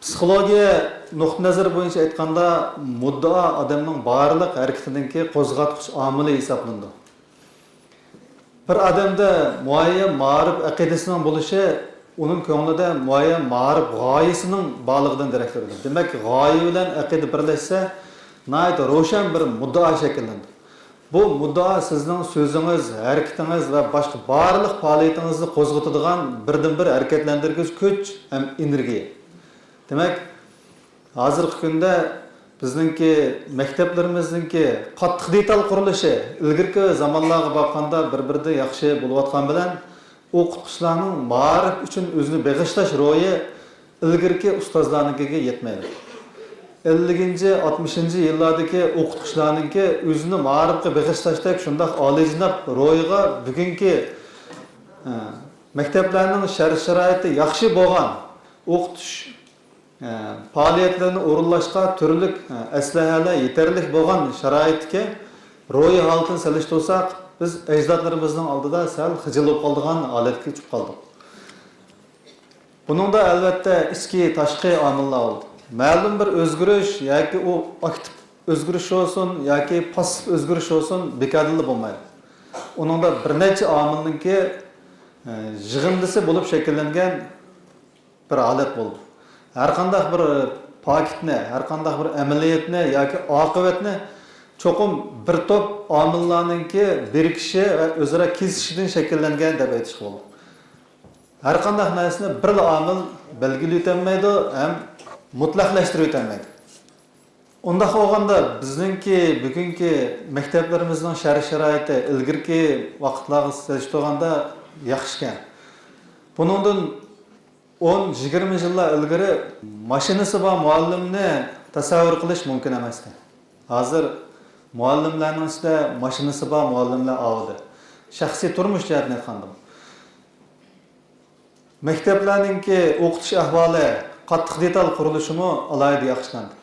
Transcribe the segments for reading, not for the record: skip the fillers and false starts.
Psixologiya nuqtai nazari bo'yicha aytganda muddao odamning barliq harakatidagi qo'zg'atqich omili hisoblanadi. Bir odamda muayyan ma'rif aqidasining bo'lishi uning ko'nglida muayyan ma'rif g'oyasining borligidan darak beradi. Demak, g'oya bilan aqida birlashsa, nihoyat ro'shan bir muddao shakllanadi. Bu muddao sizning so'zingiz, harakatingiz va boshqa barliq faoliyatingizni qo'zg'atadigan birdan-bir harakatlantirgich kuch ham energiya. Demak, hozirgi kunda bizningki maktablarimizningki qattiq detal qurilishi ilgirki zamonlarga boqqanda bir-birida yaxshi bo'layotgan bilan o'qituvchilarning ma'rif uchun o'zini bag'ishlash ro'yi ilgirki ustozlarnikiga yetmaydi. 50-60-yillardagi o'qituvchilarningki o'zini ma'rifga bag'ishlashdek shunday oliyjanob ro'yiga bugungi maktablarning shart-sharoiti yaxshi bo'lgan o'qitish faoliyatlarni o'rinlashga turli aslahalar yetarli bo'lgan sharoitga ro'yi holatini solishtirsak, biz ajdodlarimizning oldida sal xijil bo'lib qolgan holatga tushib qoldik. Buningda albatta ichki tashqi omillar oldi. Ma'lum bir o'zgarish yoki u aktiv o'zgarish bo'lsin yoki passiv o'zgarish bo'lsin bekodili bo'lmaydi. Uningda bir necha omilninki yig'indisi bo'lib shakllangan bir holat bo'ldi. Har qanday bir paketni, har qanday bir amaliyotni yoki oqibatni cho'qim bir to'p omillarningki birikishi va o'zaro kesishidan shakllangan deb aytish bo'ladi. Har qanday narsani bir omil belgilab o'tmaydi, ham mutlaqlashtirib o'tmaydi. Unda bo'lganda bizningki bugungi maktablarimizning shart-sharoiti ilgirki vaqtlarga solishtirganda yaxshi ekan. Buningdan 10-20 yillar ilgari mashinasi bor muallimni tasavvur qilish mumkin emas edi. Hozir muallimlarning ichida mashinasi bor muallimlar avdi. Shaxsiy turmush jihatdan aytganda maktablarningki o'qitish ahvoli qattiq detal qurilishimi alohida yaxshilandi.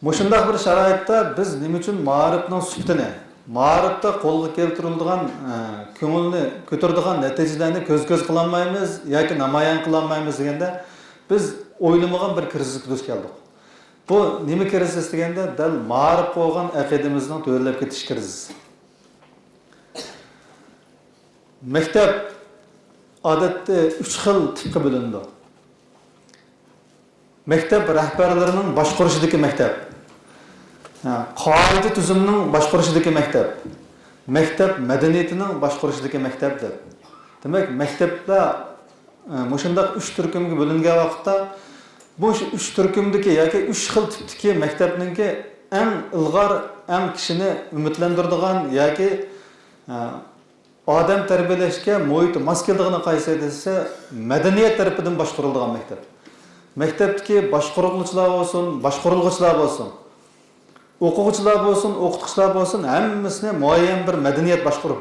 Mushundaq bir sharoitda biz nima uchun ma'rifning sifatini, ma'rifda qo'lga keltirilgan ko'ngilni ko'taradigan natijalarni ko'z-ko'z qilolmaymiz yoki namoyon qilolmaymiz deganda biz o'ylamagan bir krizga duch keldik. Bu nima krizis deganda dal ma'rif bo'lgan aqidamizning to'g'rilab ketish krizisi. Maktab odatda 3 xil tipga bo'linadi. Maktab rahbarlarining boshqarishidagi maktab. Qoida tuzumning boshqarishidagi maktab. Maktab madaniyatining boshqarishidagi maktab deb. Demak, maktabda mushundaq 3 turkumga bo'lingan vaqtda bu 3 turkumdagi yoki 3 xil tipdagi maktabningki eng ilg'or, eng kishini umidlantiradigan yoki odam tarbiyalashga muhit mos keldigini qaysi desa madaniyat tarafidan boshqariladigan maktab. Maktabdagi boshqaruvchilar bo'lsin, boshqariluvchilar bo'lsin, o'quvchilar bo'lsin, o'qituvchilar bo'lsin, hammasini muayyan bir madaniyat boshqarib.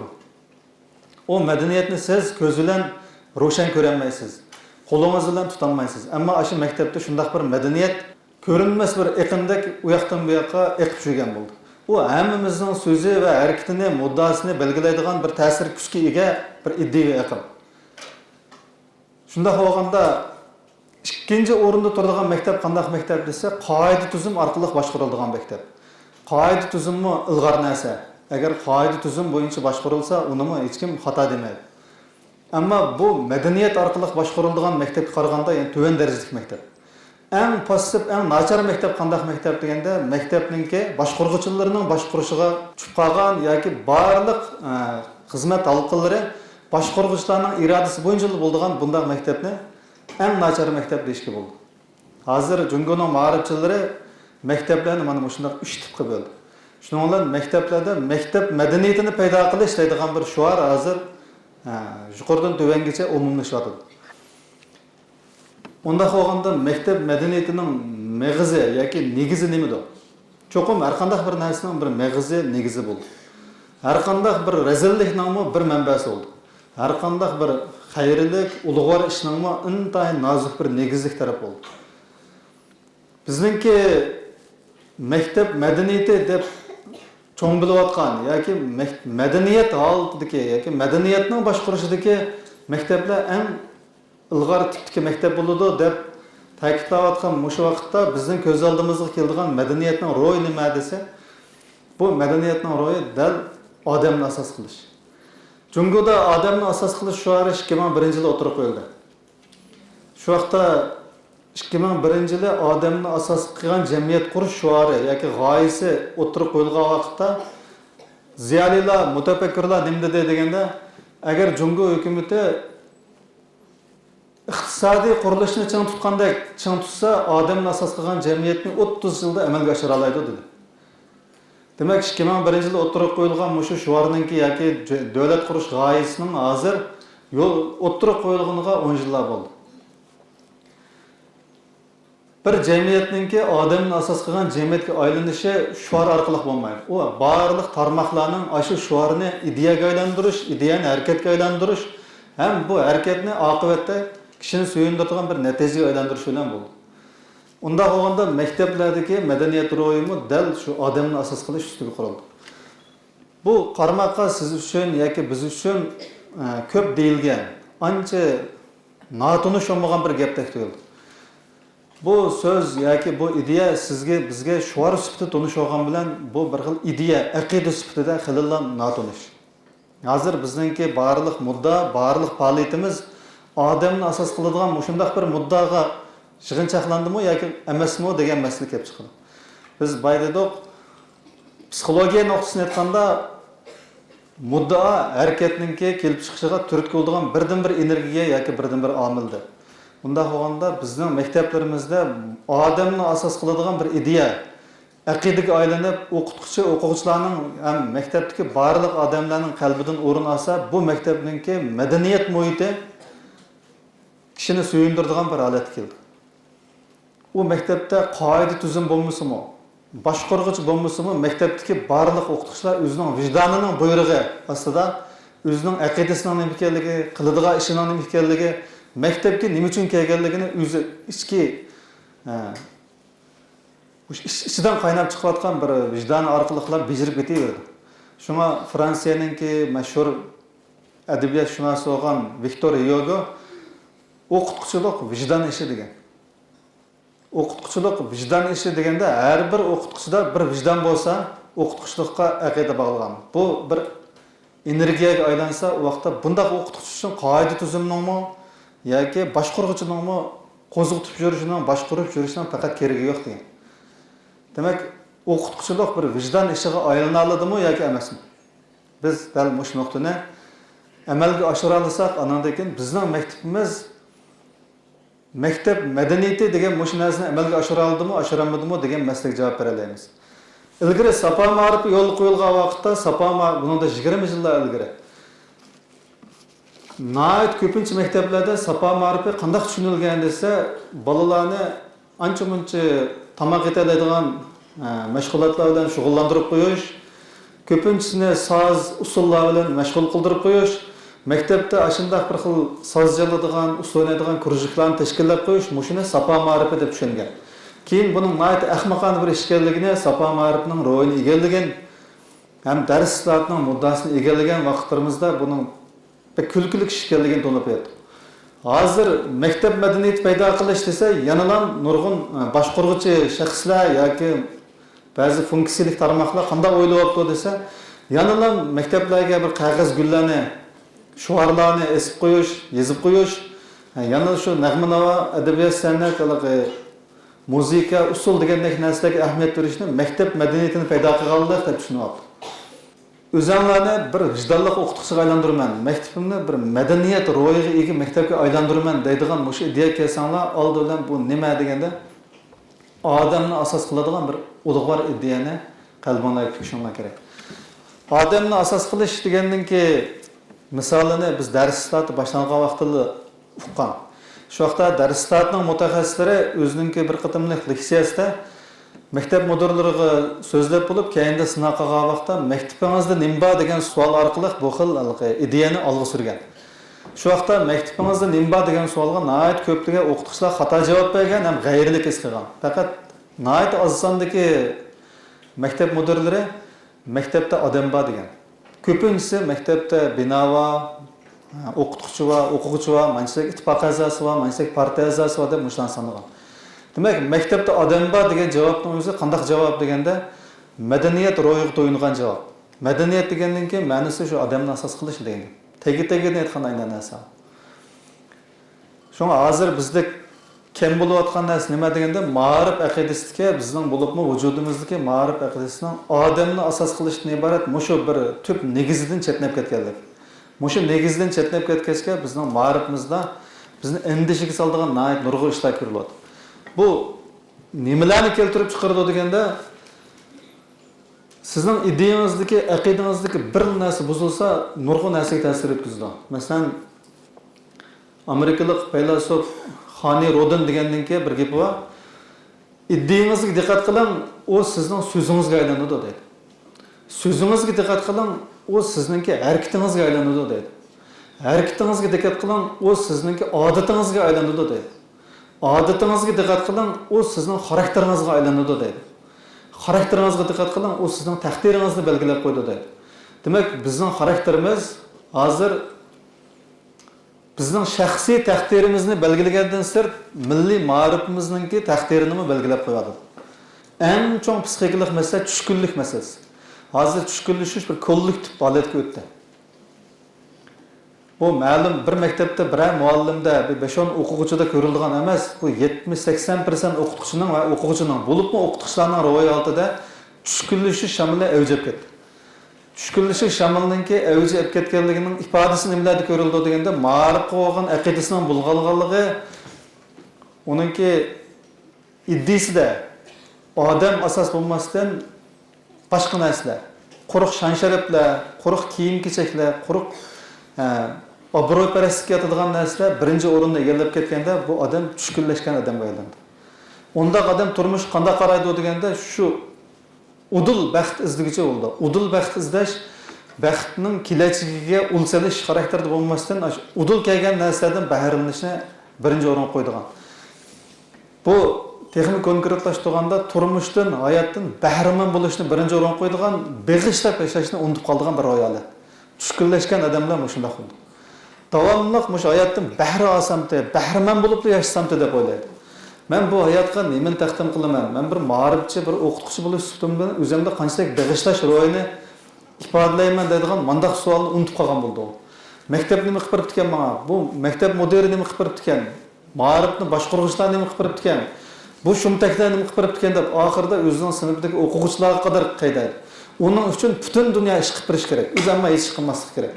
O madaniyatni siz ko'z bilan ro'shan ko'rolmaysiz, qo'lingiz bilan tutolmaysiz. Ammo o'sha maktabda shunday bir madaniyat ko'rinmas bir iqimdek u yoqdan bu yoqqa eqib yurgan bo'ldi. U hammamizning so'zi va harakatini, muddasini belgilaydigan bir ta'sir kuchga ega bir iddiy iqim. Shunday bo'lganda ikkinchi o'rinda turadigan maktab qanday maktab desa, qoida tuzum orqali boshqariladigan maktab. Qoida tuzummi ilg'or narsa. Agar qoida tuzum bo'yicha boshqarilsa, uni hech kim xato demaydi. Ammo bu madaniyat orqali boshqariladigan maktabga qaraganda, ya'ni tuvan darajalik maktab. Eng passiv, eng nachar maktab qanday maktab deganda, maktabningki boshqaruvchilarining boshqarishiga tushib qolgan yoki barliq xizmat halqalari boshqaruvchilarning irodasi bo'yicha bo'ladigan bunday maktabni eng nachar maktab deyishga bo'ldi. Hozir Jungoning ma'rifchilari maktablarni mana shunday 3 tipga bo'ldi. Shuning bilan maktablarda maktab madaniyatini paydo qilish deydigan bir shuar hozir yuqoridan to'vangacha umumlashyapti. Unda bo'lganda maktab madaniyatining mag'izi yoki negizi nimadir? Cho'qim har qanday bir narsaning bir mag'izi, negizi bo'ldi. Har qanday bir razillikning bir manbasi bo'ldi. Har qanday bir xayrlik, ulug'vor ishning intayin nozik bir negizlik taraf bo'ldi. Bizningki maktab madaniyati deb cho'ng bilayotgan yoki madaniyat holatidagi yoki madaniyatning boshqarishidagi maktablar eng ilg'or tipdagi maktab bo'ladi deb ta'kidlayotgan mushu vaqtda bizning ko'z oldimizga keladigan madaniyatning ro'yi nima desa, bu madaniyatning ro'yi dal odamni asos qilish. Jungoda odamni asos qilish shuari 2001-yilda o'tirib qo'yildi. Shu vaqtda 2001-yili odamni asos qilgan jamiyat qurish shuari yoki g'oyasi o'tirib qo'yilgan vaqtda ziyolilar, mutafakkirlar nima dedi deganda, agar Jungo hukumati iqtisodiy qurilishni ching tutgandek ching tutsa, odamni asos qilgan jamiyatni 30 yilda amalga oshira oladi dedi. Demak, 2001-yilda o'tirib qo'yilgan mushu shuarninki yoki davlat qurish g'oyasining hozir yo'l o'tirib qo'yilganiga 10 yillar bo'ldi. Bir jamiyatninki odamni asos qilgan jamiyatga aylanishi shuar orqali bo'lmaydi. U barliq tarmoqlarning shu shuarni ideyaga aylantirish, ideyani harakatga aylantirish ham bu harakatni oqibatda kishini suyundiradigan bir natijaga aylantirish bilan bo'ldi. Unda olganda maktablardagi madaniyat ro'yimi dal shu odamni asos qilish ustiga qurildi. Bu qarmoqqa siz uchun yoki biz uchun ko'p deyilgan, ancha notunish bo'lmagan bir gapdek tuyuldi. Bu so'z yoki bu ideya bizga shuar sifatida tonish olgan bilan bu bir xil ideya, aqida sifatida xillan notunish. Hozir bizningki barliq mudda, barliq faoliyatimiz odamni asos qiladigan shunday bir muddaga yig'inchoqlandimi yoki emasmi degan masala kelib chiqadi. Biz baydadoq psixologiya nuqtasini aytganda muddao harakatninki kelib chiqishiga turtki bo'ladigan birdan bir energiya yoki birdan bir omildir. Bunda olganda bizning maktablarimizda odamni asos qiladigan bir ideya, aqidaga aylanib, o'quvchilarning ham maktabdagi barliq odamlarning qalbidan o'rin olsa, bu maktabninki madaniyat muhiti kishini suyundiradigan bir holat keldi. U maktabda qoida tuzum bo'lmasimi, boshqarg'uvchi bo'lmasimi, maktabdagi barliq o'qituvchilar o'zining vijdonining buyrug'i ostida o'zining aqidasining nima ekanligi, qiladigan ishining nima ekanligi, maktabga nima uchun kelganligini o'zi ichki ichidan qaynab chiqayotgan bir vijdoni orqali bijirib ketaverdi. Shunga Fransiyaningki mashhur adabiyot bo'lgan Victor Hugo o'qituvchilik vijdon ishi degan. O'qituvchilik vijdon ishi deganda har bir o'qituvchida bir vijdon bo'lsa, o'qituvchilikqa aqida bog'lagan. Bu bir energiyaga aylansa, u vaqtda bunday o'qituvchi uchun qoida tuzumningmi yoki boshqaruvchining qo'zg'itib yurishining, boshqarib yurishining faqat keragi yo'q degan. Demak, o'qituvchilik bir vijdon ishiga aylana oladimi yoki emasmi? Biz dal mush nuqtani amalga oshira olsak, andan keyin bizning maktabimiz maktab madaniyati degan mush narsani amalga oshira oldimi, oshiramadimi degan masalaga javob bera olamiz. Ilgari Safa ma'rifi yo'l qo'yilgan vaqtda Safa ma'rifi buningda 20 yillar ilgari Nayt ko'pincha maktablarda Safa ma'rifi qanday tushunilgan desa, bolalarni ancha-muncha tamoq yetaladigan mashg'ulotlar bilan shug'ullantirib qo'yish, ko'pinchisini soz usullar bilan mashg'ul qildirib qo'yish, maktabda shunday bir xil soz chaladigan, usul o'ynaydigan kurjiklarni tashkillab qo'yish, mushuni Safa ma'rifi deb tushungan. Keyin buning nayt ahmoqona bir ish ekanligini, Safa ma'rifining ro'yini egallagan, ham darslarning muddasini egallagan vaqtlarimizda buning kulkilik ish ekanligini to'lib aytdi. Hozir maktab madaniyati paydo qilish desa, yanalam nurg'un boshqaruvchi shaxslar yoki ba'zi funksiyalik tarmoqlar qanday o'ylayapti desa, yanalam maktablarga bir qog'oz gullarni, shuarlarni esib qo'yish, yozib qo'yish, yana shu nag'ma-navo, adabiyot, san'at, muzika, usul degandek narsalarga ahamiyat berishni maktab madaniyatini paydo qilganlar deb tushunyapti. O'zimlarni bir vijdonli o'qituvchiga aylantirman, maktabimni bir madaniyat ro'yiga ega maktabga aylantirman deydigan mush ideya kelsanglar, oldindan bu nima deganda odamni asos qiladigan bir ulug'vor ideyani qalbingizga tushunmak kerak. Odamni asos qilish degandan-ki misolini biz darslarda boshlangan vaqtida uqqan. Shu vaqtda darslarning mutaxassislari o'zining bir qatimlik leksiyasida maktab mudirlariga so'zlab bo'lib, keyinda sinov qilgan vaqtda maktabingizda nima bor degan savol orqali bu xil ideyani olg'a surgan. Shu vaqtda maktabingizda nima bor degan savolga nihoyat ko'pligiga o'qituvchilar xato javob bergan ham g'ayrilik his qilgan. Faqat nihoyat oz sondagi maktab mudirlari maktabda odam bor degan. Ko'pinchisi maktabda bino va o'qituvchi va o'quvchi va manchalik ittifoq a'zosi va manchalik partiya a'zosi deb mushlan sanagan. Demak, maktabda odam bor degan javobning o'zi qanday javob deganda, madaniyat ro'yiga to'yingan javob. Madaniyat degandan keyin ma'nosi shu odamni asos qilish degan. Tegi-tegini aytgan aynan narsa. Shunga hozir bizda kim bo'layotgan narsa nima deganda, ma'rif aqidasidagi bizning bo'libmi vujudimizdagi ma'rif aqidasining odamni asos qilishdan iborat mushu bir tub negizidan chetnab ketganlik. Mushu negizdan chetnab ketgachga bizning ma'rifimizda bizni endishiga soladigan nayt nurg'u ishlar ko'riladi. Bu nimalarni keltirib chiqaradi deganda, sizning ideyangizdagi, aqidangizdagi bir narsa buzilsa, nurg'u narsaga ta'sir etkazadi. Masalan, amerikalik faylasuf Xoni Rodin degandan keyin bir gapi bor. Ideyangizga diqqat qiling, u sizning so'zingizga aylanadi deydi. So'zingizga diqqat qiling, u sizningki harakatingizga aylanadi deydi. Harakatingizga diqqat qiling, u sizningki odatingizga aylanadi deydi. Odatingizga diqqat qiling, u sizning xarakteringizga aylanadi deydi. Xarakteringizga diqqat qiling, u sizning taqdiringizni belgilab qo'yadi deydi. Demak, bizning xarakterimiz hozir bizning shaxsiy taqdirimizni belgilagandan sirt milliy ma'rifimizninki taqdirini belgilab qo'yadi. Eng chong psixologik masala tushkunlik masalasi. Hozir tushkunlashish bir kollektiv holatga o'tdi. Bu ma'lum bir maktabda bir muallimda 5-10 o'quvchida ko'rilgan emas, bu 70-80% o'qituvchining va o'quvchining bo'libmi o'qituvchilarning ro'yi altida tushkunlashish shamili avjab ketdi. Tushkunlashish shamilininki avjab ketganligining ifodasi nimalarda ko'rildi deganda, ma'rifga bo'lgan aqidasining bulg'alganligi, uningki iddisida odam asos bo'lmasdan boshqa narsalar, quruq shan-sharaflar, quruq kiyim-kechaklar, quruq obro'parastlikka yotadigan narsalar birinchi o'rinda egallab ketganda, bu odam tushkunlashgan odamga aylandi. Unda odam turmush qanday qaraydi deganda, shu udul baxt izligicha bo'ldi. Udul baxt izlash baxtning kelajagiga ulsalish xarakterda bo'lmasdan, udul kelgan narsalardan bahramlanishni birinchi o'ringa qo'ydigan. Bu texnik konkretlashtirganda turmushdan, hayotdan bahramand bo'lishni birinchi o'ringa qo'ydigan, beg'ishlab yashashni unutib qoldigan bir holat. Tushkunlashgan odamlar shunday bo'ldi. Davomli mush hayotdan bahra olsamda, bahramand bo'lib yashasamda deb o'ylaydi. Men bu hayotga nimani taqdim qilaman? Men bir ma'rifchi, bir o'qituvchi bo'lish suhbatimda o'zimda qanchalik beg'ishlash ro'yini ifodalayman deydigan mandaq savolni unutib qolgan bo'ldi. Maktab nima qilib beribdi ekan menga? Bu maktab mudiri nima qilib beribdi ekan? Ma'rifni boshqaruvchilar nima qilib beribdi ekan? Bu shumtaklar nima qilib beribdi ekan deb oxirida o'zining sinfidagi o'quvchilarga qadar qaydaydi. Onun uchun butun dunyo ish qilib berish kerak. O'zi hamma hech qilmaslik kerak.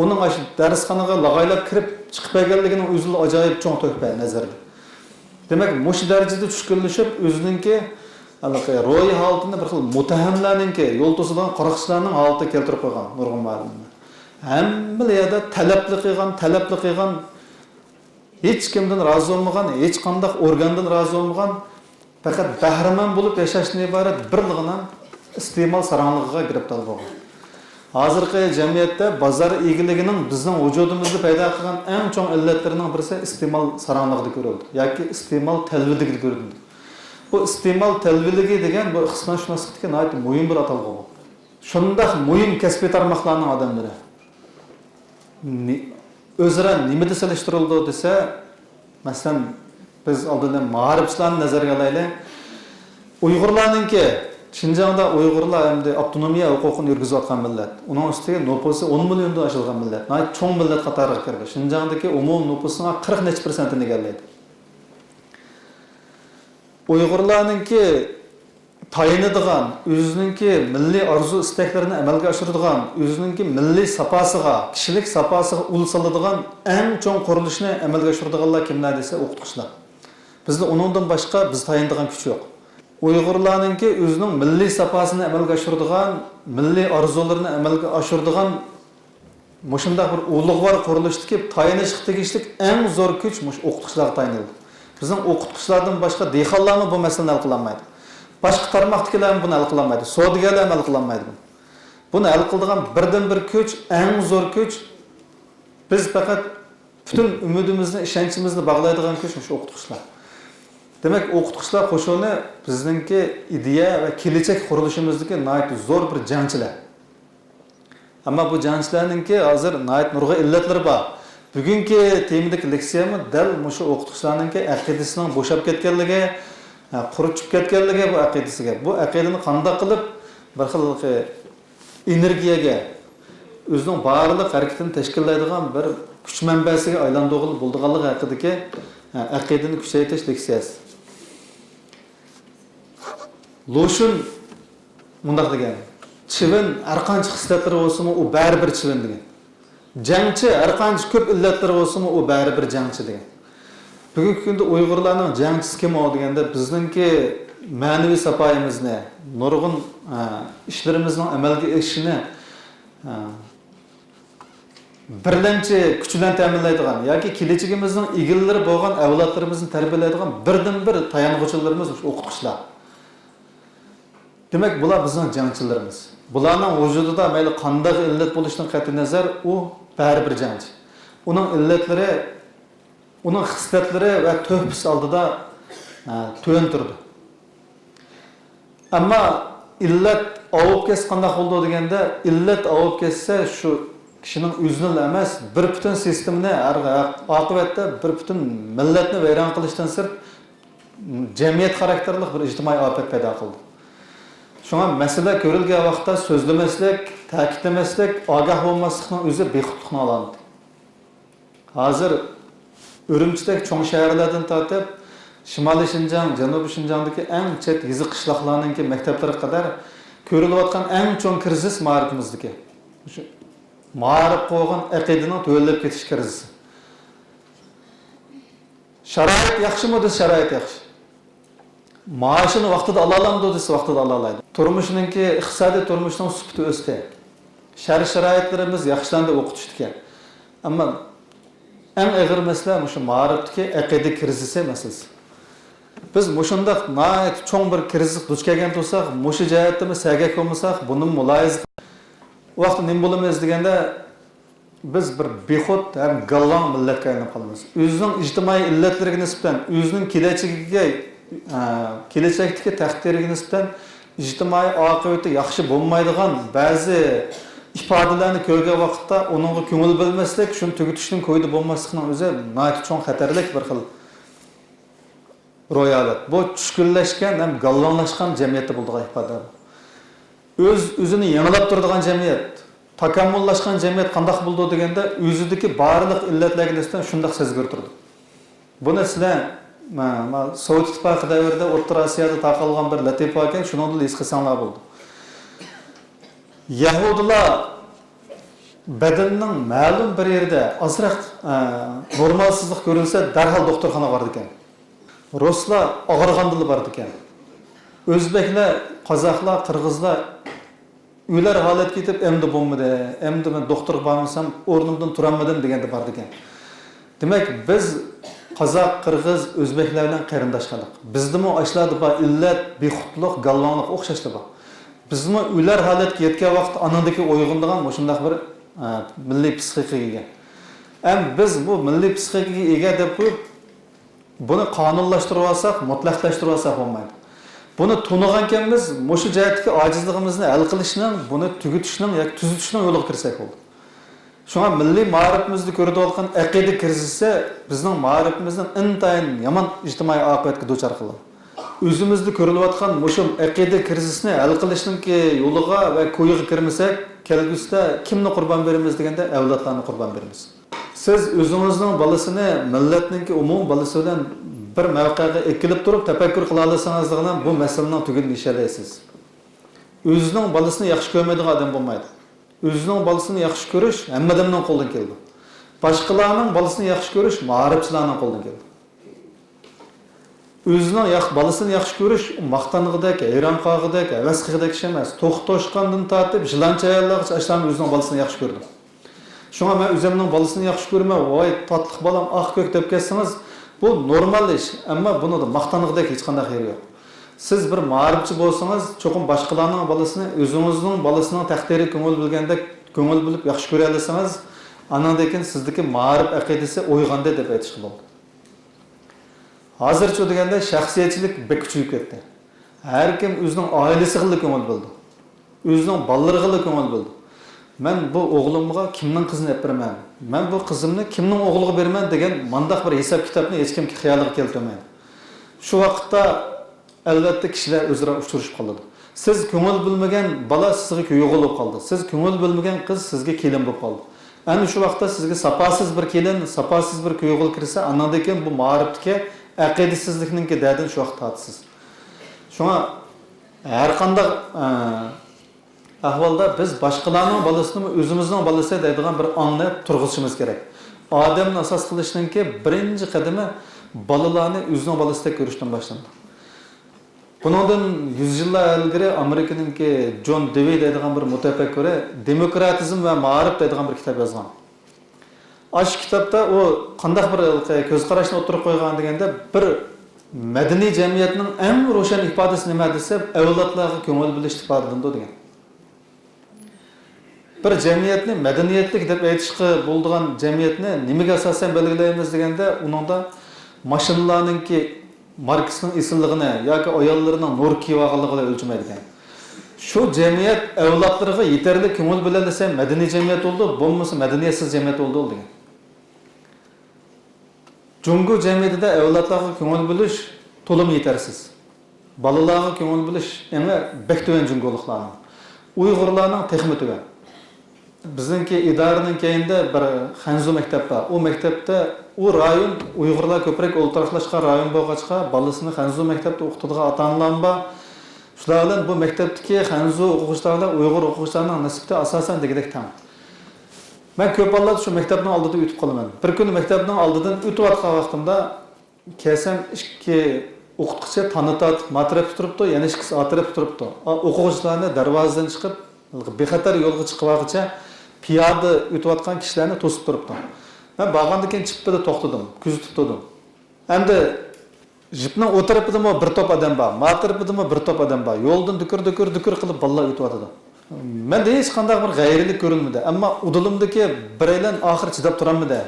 Onun aşı darsxonaga lag'aylab kirib chiqib kelganligining o'zi ajoyib cho'ng to'kpa nazarda. Demak, mush darajada tushkunlashib o'zininki ro'yi holatini bir xil mutahamlarninki yo'l to'sidan qaraqishlarning holatiga keltirib qo'ygan nurg'un ma'lumlar. Hamma yerda talabli qilgan hech kimdan rozi bo'lmagan, hech qanday organdan rozi bo'lmagan, faqat bahramand bo'lib yashashdan iborat birlig'idan iste'mol saranligiga giribdor bo'lgan. Hozirgi jamiyatda bozor egiligining bizning vujudimizda paydo qilgan eng chong illatlarining birisi iste'mol saranligida ko'rildi yoki iste'mol talviligida ko'rildi. Bu iste'mol talviligi degan bu ixtisoshunoslikka nihoyat muhim bir atalg'i bu. Shunday muhim kasbiy tarmoqlarning odamlari o'zaro nimada solishtirildi desa, masalan, biz oldindan ma'rifchilarni nazarga olaylik. Uyg'urlarningki Şinjan'da Uyg'urlar hamda avtonomiya huquqini yurgizayotgan millat. Uning ustiga nupusi 10 milliondan oshirgan millat. Nihoyat cho'ng millat qatoriga kirdi. Şinjan'dagi umum nupusining 40% egallaydi. Uyg'urlarningki tayinadigan, o'zininki milliy arzu istaklarini amalga oshiradigan, o'zininki milliy sapasiga, kishilik sapasiga ul soladigan eng cho'ng qurilishni amalga oshiradiganlar kimlar desa o'qituvchilar. Bizda uningdan boshqa biz tayinadigan kuch yo'q. Uyg'urlarningki o'zining milliy sapasini amalga oshiradigan, milliy orzularini amalga oshiradigan mushundaq bir ulug'vor qurilishdagi tayinishga tegishlik eng zo'r kuch mush o'qituvchilarga tayinildi. Bizning o'qituvchilardan boshqa dehqonlarmi bu masalani hal qila olmaydi. Boshqa tarmoqdagilar buni hal qila olmaydi. Savdogarlar hal qila olmaydi. Buni hal qiladigan birdan bir kuch, eng zo'r kuch biz faqat butun umidimizni, ishonchimizni bog'laydigan kuch mush o'qituvchilar. Demek o'qituvchilar qo'shini bizningki ideya va kelajak qurilishimizdagi nihoyat zo'r bir jangchilar. Ammo bu jangchilarningki hozir nihoyat nurg'un illatlari bor. Bugungi temadagi leksiyamiz dal mushu o'qituvchilarningki aqidasining bo'shab ketganligi, qurichib ketganligi bu aqidasiga. Bu aqidani qanday qilib bir xil energiyaga o'zining barliq harakatini tashkillaydigan bir kuch manbasiga aylantirib bo'lganligi haqidagi aqidani kuchaytirish leksiyasi. Loşun mundaq degan. Chivin har qancha xislatlari bo'lsa-mu, u baribir chivin degan. Jangchi har qancha ko'p illatlari bo'lsa-mu, u baribir jangchi degan. Bugungi kunda Uyg'urlarning jangchisi kim o deganda bizningki ma'naviy safoyimizni, nurg'un ishlarimizning amalga oshishini birlamchi kuch bilan ta'minlaydigan yoki kelajagimizning egillari bo'lgan avlodlarimizni tarbiyalaydigan birdan-bir tayanğıçlarımız o'qituvchilar. Demek bular bizning jangchilarimiz. Bularning vujudida mayli qanday illat bo'lishidan qat'iy nazar u baribir jangchi. Uning illatlari, uning xislatlari va to'pis oldida to'yin turdi. Ammo illat ovib ketsa qanday bo'ldi deganda, illat ovib ketsa shu kishining o'zini emas, bir butun sistemni oqibatda bir butun millatni vayron qilishdan sirt jamiyat xarakterli bir ijtimoiy ofat paydo qildi. Şuna mesele görülgen vaqtda sözlemeslik, ta'kidlemeslik, agah olmaslıqның özü bexutluqni alamıdır. Hazır Ürümçideki çoğun şehirlerden tartib, Şimali Şinjan, Janubi Şinjandaki en chet yizi qishloqlarninki maktablari qadar ko'rilayotgan eng cho'ng krizis ma'rifimizdagi. Ma'rif qo'ygan aqidaning to'yilib ketish krizisi. Sharoit yaxshimi desa sharoit yaxshi. Maaşını vaqtida ala olamdi desa vaqtida ala oladi. Turmushininki iqtisodiy turmushning sifati o'sdi. Sharoitlarimiz yaxshilandi o'qitishdi. Ammo eng og'ir masala shu ma'rifdagi aqida krizisi masalasi. Biz mushundaq nihoyat cho'ng bir krizis duch kelgan bo'lsak, mushu jihatda sagak bo'lmasak, buni muloyiz vaqt nima bo'lamiz deganda biz bir bexud ham gallang millatga aylanib qolamiz. O'zining ijtimoiy illatlariga nisbatan, o'zining kelajakdagi taqdiriga nisbatan ijtimoiy oqibati yaxshi bo'lmaydigan ba'zi ifodalarni ko'rgan vaqtda uningga ko'ngil bilmaslik, shuni tugutishning ko'yda bo'lmaslikning o'zi nihoyat cho'ng xatarlik bir xil ro'yobet. Bu tushkunlashgan ham gallanglashgan jamiyatda bo'ldigan ifoda. O'zini yanglab turadigan jamiyat, takammullashgan jamiyat qanday bo'ldi deganda o'zidagi barliq illatlarga nisbatan shunday sezgir turdi. Buni sizlar Sovet İttifaqı davrida O'rta Osiyoda taqalgan bir latifa ekan, shuningdek his qilsanglar bo'ldi. Yahudilar badanining ma'lum bir yerda ozroq normalsizlik ko'rilsa, darhol doktorxonaga bordi ekan. Ruslar og'irg'andili bordi ekan. O'zbeklar, qozoqlar, qirg'izlar ular holat ketib, endi bo'lmadi, endi men doktorga bormasam o'rnimdan turolmadim deganda bordi ekan. Demak, biz Qozoq, Qirg'iz, O'zbeklar bilan qarindoshlik. Bizdimi ashlarda bor illat, bexutlik, galvonlik o'xshashlar bor. Bizmi ular holatga yetgan vaqt anandagi uyg'undigan shunday bir milliy psixikaga. Ham biz bu milliy psixikaga ega deb buni qonunlashtirib olsak, mutlaqlashtirib olsak bo'lmaydi. Buni tunugankanmiz, mushu jihatdagi ojizligimizni hal qilishning, buni tugutishning yoki tuzitishning yo'liga kirsak bo'ldi. Şuna milliy ma'rifimizda ko'rayotgan aqida krizisi bizning ma'rifimizning intayin yomon ijtimoiy oqibatga duchor qiladi. O'zimizda ko'rilayotgan mushu aqida krizisini hal qilishninki yo'liga va ko'yiga kirmasak, kelgusida kimni qurbon beramiz deganda avlodlarni qurbon beramiz. Siz o'zingizning bolasini millatninki umumiy bolasi bilan bir mavqega ekilib turib tafakkur qila olsangiz, bu masalaning tugunini ishalaysiz. O'zining bolasini yaxshi ko'rmaydigan odam bo'lmaydi. O'zining bolasini yaxshi ko'rish hammadan qo'ldan keldi. Boshqalarning bolasini yaxshi ko'rish ma'rifchilarning qo'ldan keldi. O'zining bolasini yaxshi ko'rish maqtang'idek, hayron qolg'idek, havas qilg'idek ish emas. To'xtoshqandan tortib jilanchaylargacha ashlarni o'zining bolasini yaxshi ko'rdim. Shunga men o'zimning bolasini yaxshi ko'rmay, voy tatliq bolam oq ko'k deb ketsangiz, bu normal ish, ammo bunida maqtang'idek hech qanday xayri yo'q. Siz bir ma'rifchi bo'lsangiz, cho'qim boshqalarning bolasini o'zingizning bolasining taqdiri ko'ngil bilganda ko'ngil bilib yaxshi ko'ra olsangiz, andan keyin sizdagi ma'rif aqidasi uyg'onda deb aytish bo'ladi. Hozircha deganda shaxsiyatchilik kuchayib ketdi. Har kim o'zining oilasiga ko'ngil bildi. O'zining bolalariga ko'ngil bildi. men bu o'g'limga kimning qizini olib beraman, men bu qizimni kimning o'g'liga beraman degan mandaq bir hisob kitobni hech kim xayoliga keltirmaydi. Shu vaqtda albatta kishilar o'zaro uchrashib qoladi. Siz ko'ngil bilmagan bola sizga kuyov bo'lib qoldi. Siz ko'ngil bilmagan qiz sizga kelin bo'lib qoldi. Ana shu vaqtda sizga sapasiz bir kelin, sapasiz bir kuyov kirsa, andan keyin bu ma'rifga aqidasizlikninki dadin shu vaqt tatisiz. Shunga har qanday ahvolda biz boshqalarning bolasini o'zimizning bolasi deydigan bir ongni turg'izishimiz kerak. Odamni asos qilishninki birinchi qadami bolalarni o'zining bolasidek ko'rishdan boshlandi. Bundan 100 yillar ilgari Amerikaninki John Dewey deydigan bir mutafakkir demokratizm va ma'rif deydigan bir kitob yozgan. Ash kitobda u qanday bir ko'z qarashni o'tirib qo'ygan deganda bir madaniy jamiyatning eng ro'shan ifodasi nima desa, avlodlarga ko'ngil bilish ifodalandi degan. Bir jamiyatni madaniyatlik deb aytishga bo'ladigan jamiyatni nimaga asosan belgilaymiz deganda, uningda mashinalarningki markasning esilligini yoki ayollarining nur kiyganligini o'lchamaydigan. Shu jamiyat avlodlariga yetarli ko'ngil bilan madaniy jamiyat bo'ldi, bo'lmasa madaniyatsiz jamiyat bo'ldi degan. Jungo jamiyatida avlodlarga ko'ngil bilish to'lim yetarsiz. Balalarga ko'ngil bilish eng bekto'yan jungoliklarning. Uyg'urlarning texmi tugan. Bizningki idoraning keyinda bir Xanzu maktab bor. U maktabda u rayon Uyg'urlar ko'proq o'ltirishgan rayon bo'lg'achqa balasini Xanzu maktabda o'qitadigan ota-onalar bor. Shular bilan bu maktabdagi Xanzu o'quvchilarga Uyg'ur o'quvchilarning nisbati asosan degidek teng. Men ko'p ballar shu maktabning oldida o'tib qolaman. Bir kuni maktabning oldidan o'tayotgan vaqtimda kelsam ikki o'qituvchi tanitib, matrab turibdi, yana ikkisi atrab turibdi. O'quvchilarni darvozadan chiqib, bexatar yo'lga chiqib piyoda o'tayotgan kishilarni to'sib turibdi. Men borgandan keyin chippada to'xtadim, kuzatib turdim. Endi jipning o'tiribida bir to'p odam bor, matrabida bir to'p odam bor. Yo'ldan dukur qilib ballar o'tyapti. Men hech qanday bir g'ayrilik ko'rinmadi, ammo udilimdagi biraylan oxir chidab turamidi.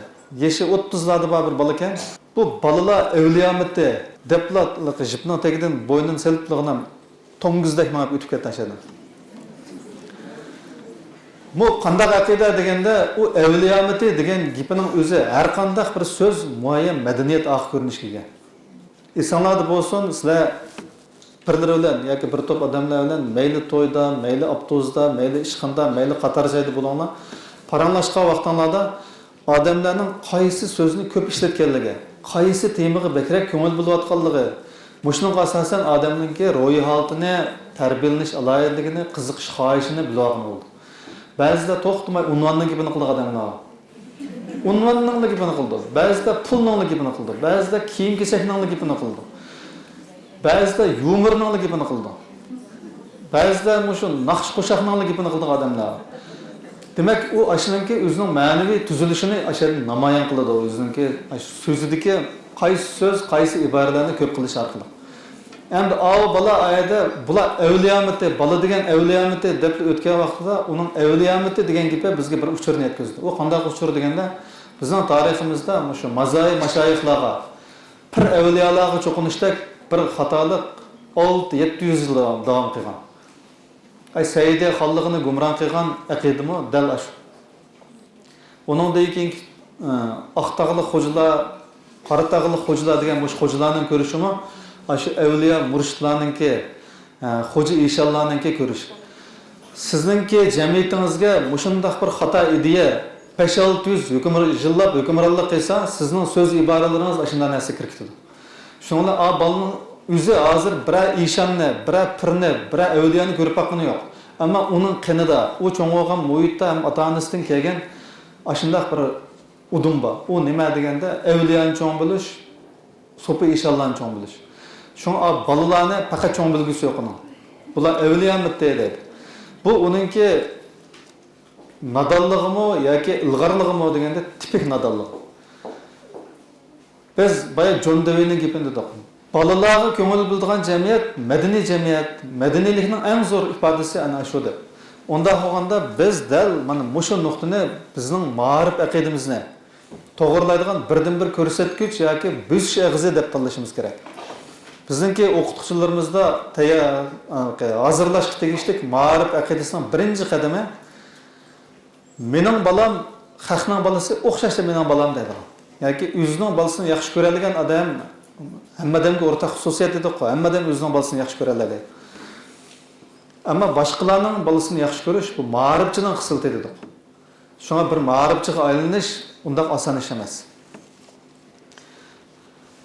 Yeshi 30larda bor bir bola ekan. Bu balalar avliyomati deblat jipning tagidan bo'ynin silibligini to'ngizdek ma'nab o'tib ketdi. Bu qanday aqida deganda, u avliyomati degan gapining o'zi har qanday bir so'z muayyan madaniyat oq ko'rinishga. İnsanlarda bo'lsin, sizlar birlar bilan yoki bir to'p odamlar bilan mayli to'yda, mayli avtobusda, mayli ishxonada, mayli qator joyda bo'linglar, paranglashgan vaqtlarda odamlarning qaysi so'zni ko'p ishlatganligi, qaysi temaga bekrak ko'ngil bo'layotganligi, mushunga asosan odamning ro'yi holatini, tarbiyalanish alohidligini, qiziqish xohishini bilgan bo'ldi. Ba'zida to'xtamay unvonning gapini qilgan odamlar unvonning gapini qildi, ba'zida pulning gapini qildi, ba'zida kiyim-kechakning gapini qildi. Ba'zida yumorning gapini qildi. Ba'zida mushu naqsh qo'shoqning gapini qildi odamlar. Demak, u ashunki o'zining ma'naviy tuzilishini ashaddan namoyon qiladi, o'zininki so'zidagi qaysi so'z, qaysi iboralarni ko'p qilish orqali. Endi bola ayda bular avliyomati, bola degan avliyomati deb o'tgan vaqtida uning avliyomati degan gapi bizga bir uchurni yetkazdi. U qanday uchur deganda, bizning tariximizda shu mazoi mashayixlarga, pir avliyolarga cho'qinishdek bir xatolik 600-700 yil davom qilgan. Sayyidiya xalqini gumron qilgan aqidimi dal shu. Uningdan keyin aqtog'liq xo'jalar, qaratog'liq xo'jalar degan bu xo'jalarning ko'rishimi shu avliyo murshidlarningki, xo'ja insholarningki ko'rish. Sizningki jamiyatingizga mushundaq bir xato ideya 5-600 yillab hukmronlik qilsa, sizning so'z iboralaringiz ashunday narsa kirgitadi. Shunga bolaning o'zi hozir bir ishonni, bir pirni, bir avliyoni ko'rib boqqani yo'q. Ammo uning qinida, u cho'ng'ogan muhitda ham ota-onasidan kelgan ashunday bir udum bor. U nima deganda avliyoni cho'ng bilish, so'pi ishonlarni cho'ng bilish. Shunga bolalarni faqat cho'ng bilgisi yo'q uning. Bular avliyomit deydi. Bu uningki nadonligimi yoki ilg'orligimi deganda tipik nadonlik. Biz boya John Deweyning gapini dedik. Balalarga ko'ngil bildigan jamiyat, madaniy jamiyat, madaniylikning eng zo'r ifodasi ana shudir. Unda qolganda biz dal mana mushu nuqtani bizning ma'rif aqidamizni to'g'rilaydigan birdan-bir ko'rsatkich yoki bo'sh ag'zi deb tanlashimiz kerak. Bizningki o'qituvchilarimizda hozirlashga tegishli ma'rif aqidasining birinchi qadami Mening balam xalqning balasi o'xshashda mening balam deydi. Yoki o'zining balasini yaxshi ko'radigan odam hammadan o'rtaq xususiyat edi-ku. Hammadan o'zining balasini yaxshi ko'radi. Ammo boshqalarning balasini yaxshi ko'rish bu ma'rifchining xislati edi. Shunga bir ma'rifchiga aylanish undan oson ish emas.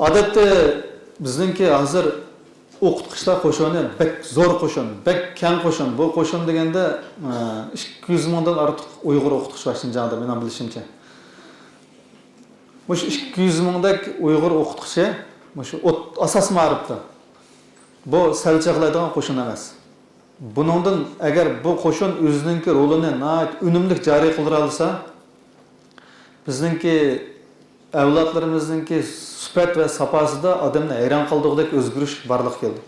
Odatda bizningki hozir o'qituvchilar qo'shini bek zo'r qo'shin, bek keng qo'shin. Bu qo'shin deganda 200 mingdan ortiq Uyg'ur o'qituvchi bor Shinjongda, mening bilishimcha. Mush 200 mingdak Uyg'ur o'qituvchi, mush asos ma'rifda. Bu salchaqlaydigan qo'shin emas. Buningdan agar bu qo'shin o'zining rolini unumli joriy qildira olsa, bizningki avlodlarimizninki sifat va safosida odamni hayron qildig'idek o'zgarish barliq keldi.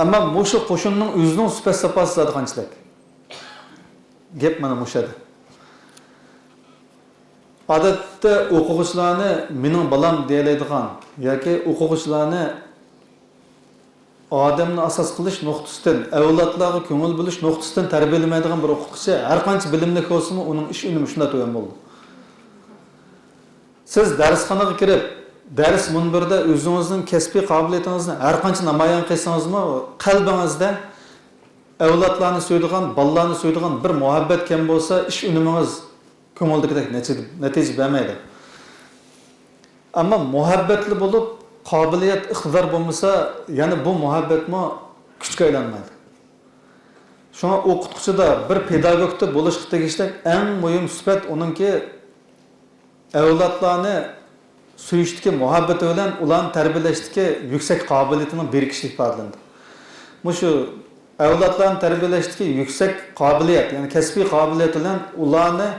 Ammo mushu qo'shinning o'zining sifat safosi zot qanchalik? Gap mana mushada. Odatda o'quvchilarni mening balam deyiladigan yoki o'quvchilarni odamni asos qilish nuqtasidan, avlodlarga ko'ngil bo'lish nuqtasidan tarbiyalamaydigan bir o'qituvchi har qancha bilimli bo'lsa-mu, uning ish unumi shunday to'g'ri bo'ldi. Siz darsxonaga kirib, dars munbirda o'zingizning kasbiy qobiliyatingizni har qancha namoyon qilsangiz-mu, qalbingizda avlodlarni so'ydigan, bolalarni so'ydigan bir muhabbat kam bo'lsa, ish unumingiz ko'ngildagidek natija bermaydi. Ammo muhabbatli bo'lib, qobiliyat, iqtidor bo'lmasa, yana bu muhabbatmi kuchga aylanmaydi. Shunga o'qituvchida bir pedagogda bo'lishga tegishli eng muhim sifat uningki avlodlarni suyishdagi muhabbati bilan ularni tarbiyalashdagi yuksak qobiliyatining berkishlik ifodalandi. Mushu avlodlarni tarbiyalashdagi yuksak qobiliyat, ya'ni kasbiy qobiliyat bilan ularni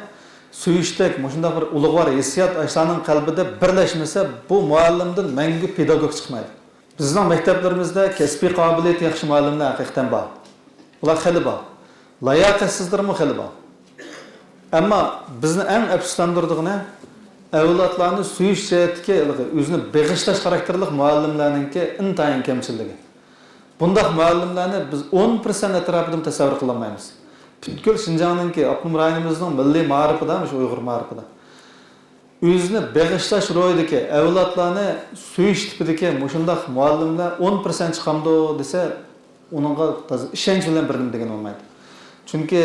suyishdak, shunday bir ulug'vor hissiyot ashlarning qalbida birlashmasa, bu muallimdan mangu pedagog chiqmaydi. Bizning maktablarimizda kasbiy qobiliyat yaxshi muallimlar haqiqatan bor. Ular xili bor. Layoqatsizlarmi xili bor. Ammo bizni eng afsuslantirdig'ini avlodlarni suyish jihatidagi o'zini beg'ishlash xarakterli muallimlarningki intayin kamchilligi. Bundaq muallimlarni biz 10% atrofidan tasavvur qila olmaymiz. Butkul Shinjongninki Abnum rayonimizning milliy ma'rifida, shu Uyg'ur ma'rifida. O'zini beg'ishlash ro'yidagi avlodlarni suyish tipidagi mushundaq muallimlar 10% chiqamdi desa, uningga ishonch bilan bir nima degan bo'lmaydi. Chunki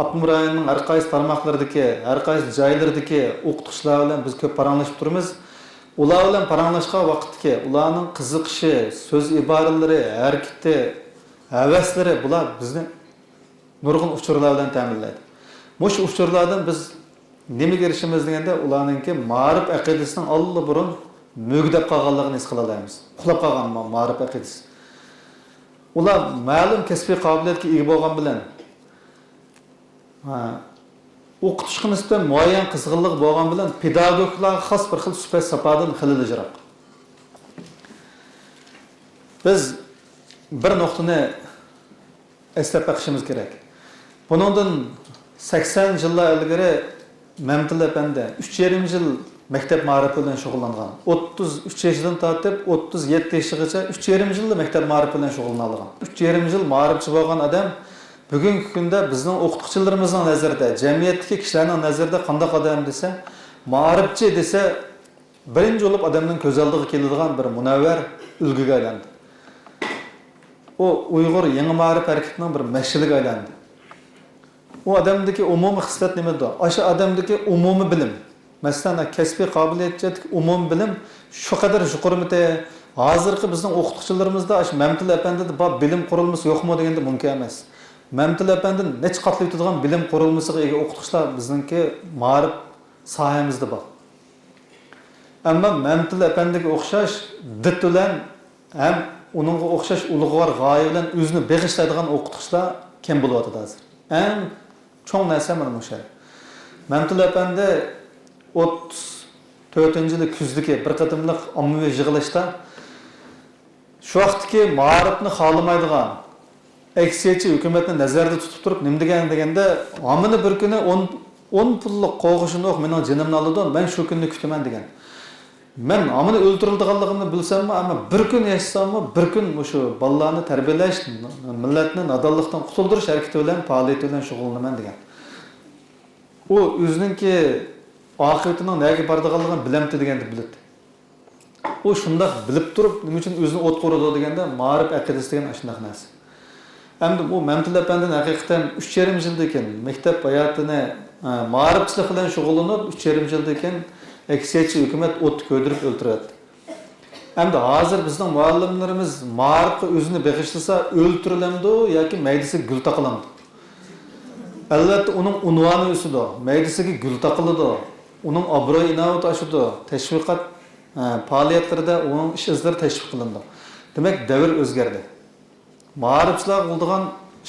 Abnum rayonining har qaysi tarmoqlaridagi, har qaysi joylardagi o'qituvchilar bilan biz ko'p paranglashib turamiz. Ular bilan paranglashgan vaqtda ularning qiziqishi, so'z iboralari, harakati, havaslari bular bizni nurg'un uchurlar bilan ta'minlaydi. Mush uchurlardan biz nimaga erishamiz deganda ularningki ma'rif aqidasining allburun mo'gdab qolganligini his qila olamiz. Uxlab qolgan ma'rif aqidasi. Ular ma'lum kasbiy qobiliyatga ega bo'lgan bilan o'qitishga nisbatan muayyan qiziqarli bo'lgan bilan pedagoglarga xos bir xil sifat safodan xililjiroq. Biz bir nuqtani eslab qo'yishimiz kerak. Buningdan 80 yillar ilgari Mamtil apandi 3,5 yil maktab ma'rifi bilan shug'ullangan. 33 yoshdan tortib 37 yoshgacha 3,5 yil maktab ma'rifi bilan shug'ullangan. 3,5 yil ma'rifchi bo'lgan odam bugungi kunda bizning o'qituvchilarimizning nazarida, jamiyatdagi kishilarning nazarida qanday odam desa, ma'rifchi desa, birinchi bo'lib odamning ko'z oldiga keladigan bir munavvar ulguga aylandi. O Uyg'ur yangi ma'rif harakatining bir mashiliga aylandi. O odamdagi umumiy xislat nimadir? O'sha odamdagi umumiy bilim, masalan, kasbiy qobiliyatdagi umumiy bilim shu qadar yuqorimida. Hozirgi bizning o'qituvchilarimizda o'sha Mamtil apandida bor bilim qurilmasi yo'qmi deganda mumkin emas. Mamtil apandi necha qatli o'tadigan bilim qurilmasiga ega o'qituvchilar bizningki ma'rif sohamizda bor. Ammo Mamtil apandiga o'xshash dit bilan ham uningga o'xshash ulug'vor g'oya bilan o'zini beg'ishlaydigan o'qituvchilar kim bo'lyapti hozir? Eng cho'ng narsa mana shu. Mamtil apandi 34-yil kuzdagi bir qatimliq ommaviy yig'ilishda shu vaqtdagi ma'rifni xohlamaydigan aksiyatchi hukumatni nazarda tutib turib nima deganda omini bir kuni 10 pullik qo'g'ishini yo'q, mening jinimni oladi, men shu kunni kutaman degan. Men omini o'ldirilganligini bilsammi, ammo bir kun yashasammi, bir kun shu bolalarni tarbiyalash, millatni nodonlikdan qutuldirish harakati bilan, faoliyati bilan shug'ullanaman degan. u o'zininki oqibatining nega bordiganligini bilamdi deganda biladi. U shundoq bilib turib, nima uchun o'zini o't qo'radi deganda ma'rif aqidasi degan shunday narsa. Endi bu Mamtil apandan haqiqatan 3,5 yildan keyin maktab hayotini ma'rifchilik bilan shug'ullanib 3,5 yildan keyin aksiyatchi hukumat o't ko'ydirib o'ltiradi. Endi hozir bizning muallimlarimiz ma'rifga o'zini bag'ishlasa o'ltirilamdi yoki maydasi gul taqiladi. Albatta uning unvoni o'sidi, maydasiga gul taqiladi. Uning obro'y inoat oshidi, tashviqot faoliyatlarida uning ish izlari tashviq qilindi. Demak, davr o'zgardi. Ma'rifchilar bo'lgan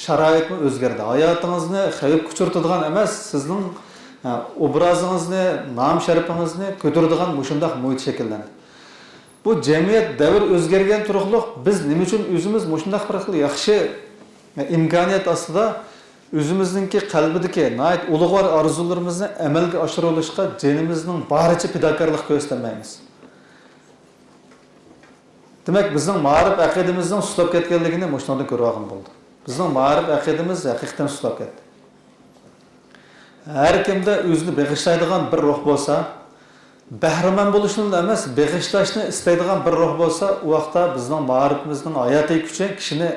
sharoitmi o'zgardi. Hayotingizni xavf kuchirtiradigan emas, sizning obrazingizni, nom sharifingizni ko'taradigan mushundaq muhit shakllandi. Bu jamiyat davr o'zgargan turliq biz nima uchun o'zimiz mushundaq bir xil yaxshi imkoniyat ostida o'zimizningki qalbidagi nayt ulug'vor orzularimizni amalga oshirishga jonimizning boricha fidokorlik ko'rsatmaymiz. Demak, bizning ma'rif aqidamizning suslab ketganligini mushundan ko'rib olgan bo'ldi. Bizning ma'rif aqidamiz haqiqatan suslab ketdi. Har kimda o'zini bag'ishlaydigan bir ruh bo'lsa, bahramand bo'lishni emas, bag'ishlashni istaydigan bir ruh bo'lsa, u vaqtda bizning ma'rifimizning hayotiy kuchi kishini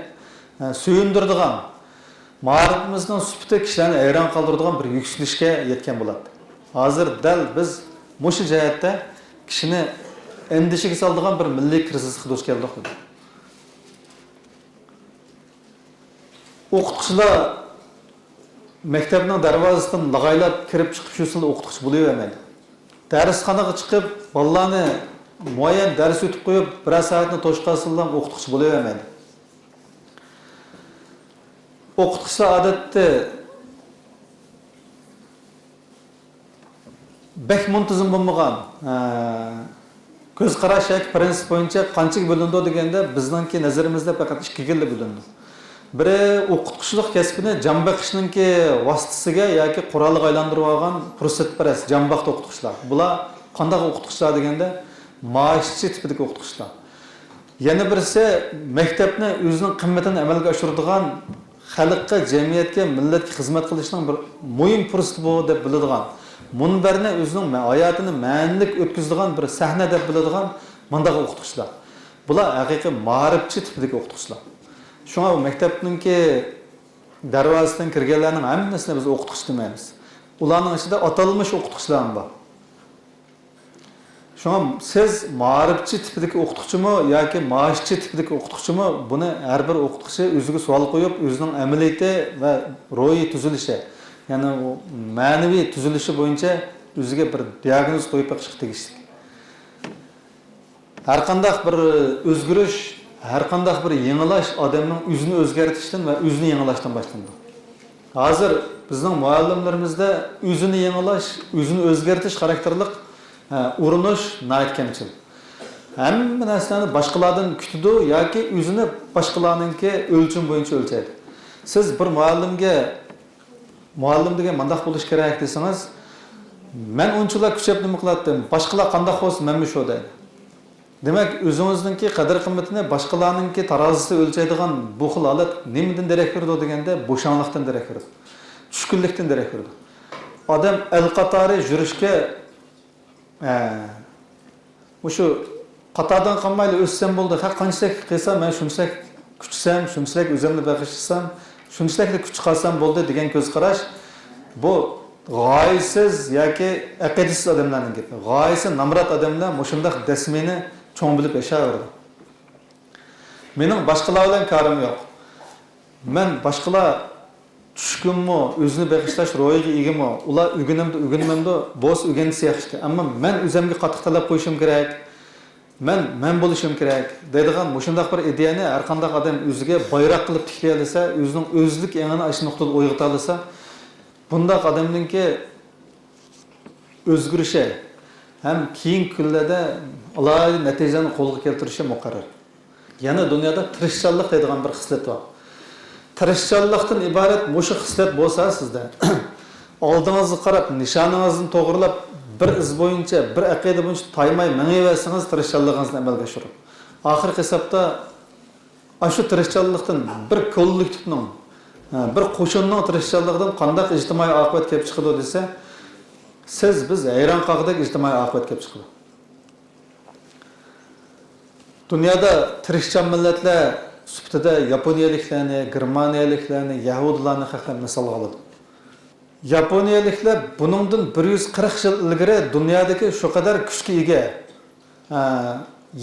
suyundiradigan, ma'rifimizning sufati kishilarni hayron qoldiradigan bir yuksalishga yetgan bo'ladi. Hozir dal biz mushu jihatda kishini endişeге saldıgan bir milliy krizisga duch keldik. O'qituvchilar maktabning darvozasidan lag'aylab kirib chiqib shu usulda o'qituvchi bo'lavermaydi. Darsxonaga chiqib, bolalarni muayyan dars o'tib qo'yib, bir soatni to'shqasindan o'qituvchi bo'lavermaydi. O'qituvchilar odatda bek muntazam bo'lmagan ko'z qarash yoki prinsip bo'yicha qanchaga bo'lindi deganda bizningki nazarimizda faqat 2 xilga bo'lindi. Biri o'qituvchilik kasbini jambaqishninki vositasiga yoki qurolga aylantirib olgan fursatparast jambaqt o'qituvchilar. Bular qanday o'qituvchilar deganda maoshchi tipidagi o'qituvchilar. Yana birisi maktabni o'zining qimmatini amalga oshiradigan, xalqqa, jamiyatga, millatga xizmat qilishning bir muhim fursati bu deb biladigan, munbarni o'zining hayotini ma'nilik o'tkazadigan bir sahna deb biladigan mundaq o'qituvchilar. Bular haqiqiy ma'rifchi tipidagi o'qituvchilar. Shunga maktabningki darvozasidan kirganlarning hammasini biz o'qituvchi demaymiz. Ularning ichida atalmish o'qituvchilar bor. Shunga siz ma'rifchi tipidagi o'qituvchimi yoki maoshchi tipidagi o'qituvchimi, buni har bir o'qituvchi o'ziga savol qo'yib, o'zining amaliyati va ro'yi tuzilishi, ya'ni ma'naviy tuzilishi bo'yicha o'ziga bir diagnoz qo'yib chiqib tegishli. Har qanday bir o'zgarish, har qanday bir yangilash odamning o'zini o'zgartirishdan va o'zini yangilashdan boshlanadi. Hozir bizning muallimlarimizda o'zini yangilash, o'zini o'zgartirish xarakterlik urinish nayt kamchil. Hamma narsani boshqalardan kutadi yoki o'zini boshqalarningki o'lcham bo'yicha o'lchaydi. Siz bir muallim degan mandaq bo'lish kerak desangiz, men unchalar kuchab nima qiladim, boshqalar qanday bo'lsa, men shu deydi. Demak, o'zingizningki qadr-qimmatini boshqalarningki tarozisida o'lchaydigan bu xil holat nimadan darak berdi deganda, bo'shanlikdan darak berdi. Tushkunlikdan darak berdi. Odam al-qatori yurishga shu qatordan qolmayli o'ssam bo'ldi. Har qanchalik qilsam, men shunchalik kuchsam, shunchalik o'zimni bag'ishlasam, shunchalik kuch qilsam bo'ldi degan ko'z qarash bu g'oyasiz yoki aqidasiz odamlarning gapi. G'oyasi namrat odamlar mushundaq dasmini cho'ng bilib yashayverdi. Mening boshqalar bilan karim yo'q. Men boshqalar tushkunmi, o'zini bag'ishlash ro'yiga egami, ular o'ginimda bo'z o'ginisi yaxshi. Ammo men o'zimga qattiq talab qo'yishim kerak. Men bo'lishim kerak deydigan mushundaq bir ideyani har qanday odam o'ziga bayroq qilib tiklay olsa, o'zining o'zlik yangini ash nuqtada uyg'ota olsa, bundaq odamningki o'zgarishi ham keyin kunlarda alohida natijani qo'lga keltirishi muqarrar. Yana dunyoda tirishchanlik deydigan bir xislat bor. Tirishchanlikdan iborat mushu xislat bo'lsa sizda oldingizga qarab, nishoningizni to'g'rilab bir iz bo'yicha, bir aqida bo'yicha taymay mengayversangiz tirishchanligingizni amalga oshirib. Oxirgi hisobda shu tirishchanlikdan bir kollektivning, bir qo'shinning tirishchanligidan qanday ijtimoiy oqibat kelib chiqadi desa, siz biz hayron qolgudek ijtimoiy oqibat kelib chiqadi. Dunyoda tirishchan millatlar sifatida yaponiyaliklarni, germaniyaliklarni, yahudilarni haqida misol oladi. Yaponiyaliklar buningdan 140 yil ilgari dunyodagi shu qadar kuchga ega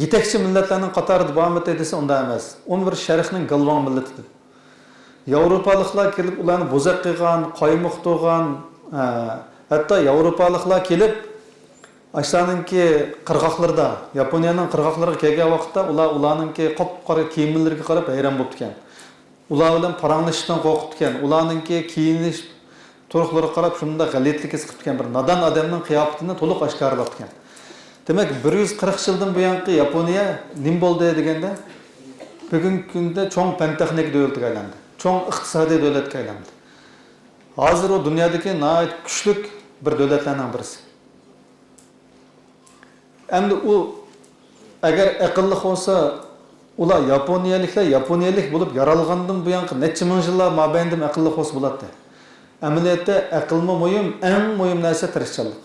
yetakchi millatlarning qatorida bo'lmadi desa unda emas. 11 sharqning galvon millatidir. Yevropaliklar kelib ularni bo'zaq qilgan, qaymoq to'g'an, hatto yevropaliklar kelib ashlarninki qirg'oqlarda, Yaponiyaning qirg'oqlariga kelgan vaqtda ularninki qop-qora kiyimlariga qarab hayron bo'lib ketgan. Ular bilan paranglashishdan qo'rqib ketgan. Ularninki kiyinish turqlariga qarab shunda g'alitlik his qilib ketgan bir nodon odamning qiyofatini to'liq oshkorlab ketgan. Demak, 140 yildan buyongi Yaponiya nim bo'ldi deganda, bugungi kunda cho'ng fan-texnik davlatga aylandi. Cho'ng iqtisodiy davlatga aylandi. Hozir u dunyodagi nihoyat kuchli bir davlatlarning birisi. Endi u agar aqlli bo'lsa, ular yaponiyalik bo'lib yaralgandan buyongi necha ming yillar mobaynida aqlli bo'lsa bo'ladi. Amaliyotda aqlmi muhim, eng muhim narsa tirishchanlik.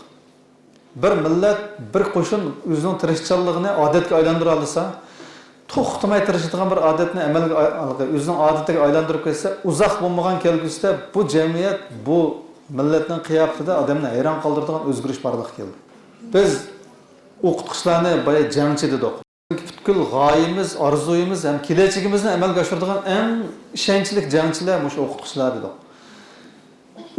Bir millat, bir qo'shin o'zining tirishchanligini odatga aylantira olsa, to'xtamay tirishadigan bir odatni amalga o'zining odatiga aylantirib ketsa, uzoq bo'lmagan kelgusida bu jamiyat, bu millatning qiyofatida odamni hayron qoldiradigan o'zgarish borliq keldi. Biz o'qituvchilarni boya jangchi dedik. Butkul g'oyamiz, orzuyimiz ham kelajagimizni amalga oshiradigan eng ishonchli jangchilar mush o'qituvchilar dedik.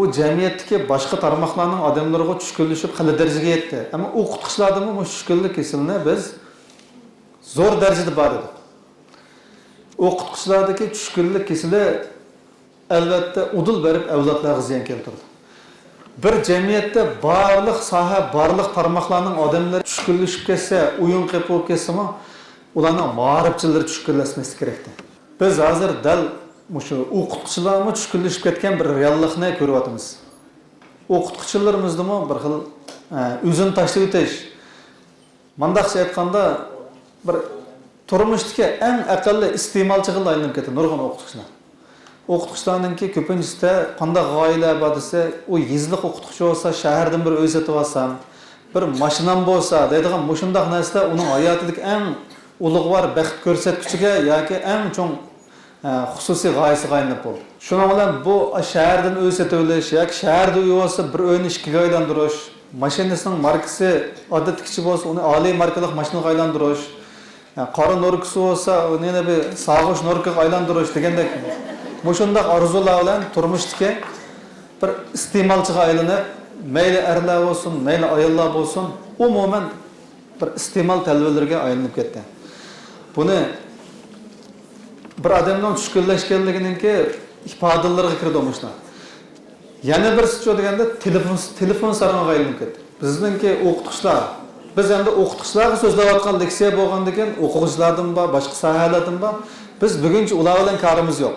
U jamiyatdagi boshqa tarmoqlarning odamlariga tushkunlashib xil darajaga yetdi. Ammo o'qituvchilardagi bu tushkunlik kesilni biz zo'r darajada bor edi. O'qituvchilardagi tushkunlik kesili albatta udul berib avlodlarga ziyon keltirdi. Bir jamiyatda barliq soha, barliq tarmoqlarning odamlari tushkunlashib ketsa, o'yin qilib bo'lib ketsa-mi, ularning ma'rifchilari tushkunlashmasi kerakdi. Biz hozir dal mushu o'qituvchilarmi tushkunlashib ketgan bir reallikni ko'ryapmiz. O'qituvchilarimizdimi bir xil o'zini tashlab o'tish. Mandaqcha aytganda bir turmushdagi eng aqlli iste'molchiga aylanib ketdi nurg'un o'qituvchilar. O'qituvchilarningki ko'pincha qanday g'oyalar bor desa, u yezliq o'qituvchi bo'lsa, shahardan bir uy sotib olsam, bir mashinam bo'lsa, deydigan mushundaq narsa uning hayotidagi eng ulug'vor baxt ko'rsatkichiga yoki eng cho'ng xususiy g'oyasiga aylanib bo'ldi. Shuning bilan bu shahardan uy sotib olish yoki shaharda uy bo'lsa, bir uyni ikkiga aylantirish, mashinasining markasi odatdagicha bo'lsa, uni oliy markali mashinaga aylantirish, qora norkisi bo'lsa, uni yana bir sog'ish norkiga aylantirish degandek mushundaq orzular bilan turmushdagi bir iste'molchiga aylanib, mayli erlar bo'lsin, mayli ayollar bo'lsin, umuman bir iste'mol talvalarga aylanib ketdi. Buni bir odamning tushkunlashganliginingki ifodalarga kirdi olmishlar. Yana bir sicho deganda telefon sarmoqqa aylanib ketdi. Bizningki o'qituvchilar, biz endi o'qituvchilarga so'zlayotgan leksiya bo'lgandan keyin o'quvchilardan bor, boshqa sohalardan bor. Biz buguncha ular bilan karimiz yo'q.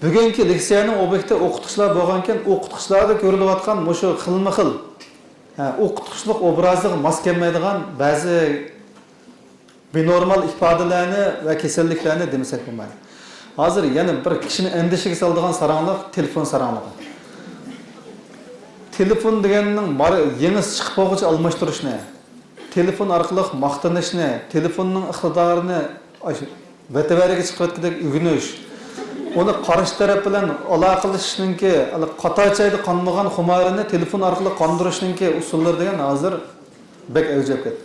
Bugungi leksiyaning obyekti o'qituvchilar bo'lgankan, o'qituvchilarda ko'rilayotgan mushu xilma-xil o'qituvchilik obraziga mos kelmaydigan ba'zi benormal ifodalarni va kasalliklarni demasak bo'lmaydi. Hozir yana bir kishini endishiga soladigan saranglik telefon sarangligi. Telefon deganning yangi chiqib bo'lg'uchi almashtirishni, telefon orqali maqtanishni, telefonning iqtidorini vatavariga chiqayotgandek o'rganish, uni qarish taraf bilan aloqalashishninki, qatochayda qonmagan xumorini telefon orqali qondirishninki usullari degan hozir bek avjab ketdi.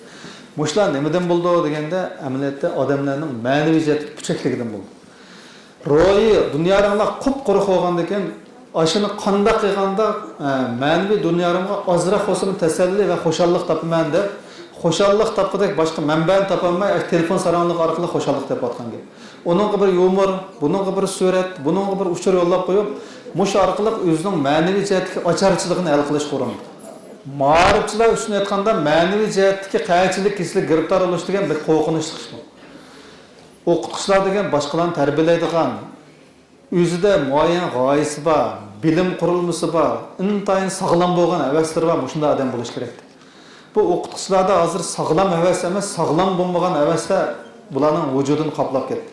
Mushlar nimadan bo'ldi deganda, amaliyotda odamlarning ma'naviyati puchakligidan bo'ldi. Ro'yi dunyoda qup-quruq bo'lgandan keyin ashini qanday qilganda ma'naviy dunyoga ozroq bo'lsin tasalli va xushallik topaman deb, xushallik topqidek boshqa manbani topolmay telefon sarangligi orqali xushallik topayotgan gap. Onun bir yumor, bunun bir surat, bunun bir uçur yollab qo'yib, mush orqali o'zining ma'naviy jihatdagi ocharchiligini hal qilish qo'rindi. Ma'rifchilar uchun aytganda ma'naviy jihatdagi qaychilik kislik giribtor bo'lish degan bir qo'rqinchli ish bu. O'qituvchilar degan boshqalarni tarbiyalaydigan, o'zida muayyan g'oyasi bor, bilim qurilmasi bor, intayin sog'lom bo'lgan havaslari bor, shunday odam bo'lish kerak. Bu o'qituvchilarda hozir sog'lom havas emas, sog'lom bo'lmagan havaslar bularning vujudini qoplab ketdi.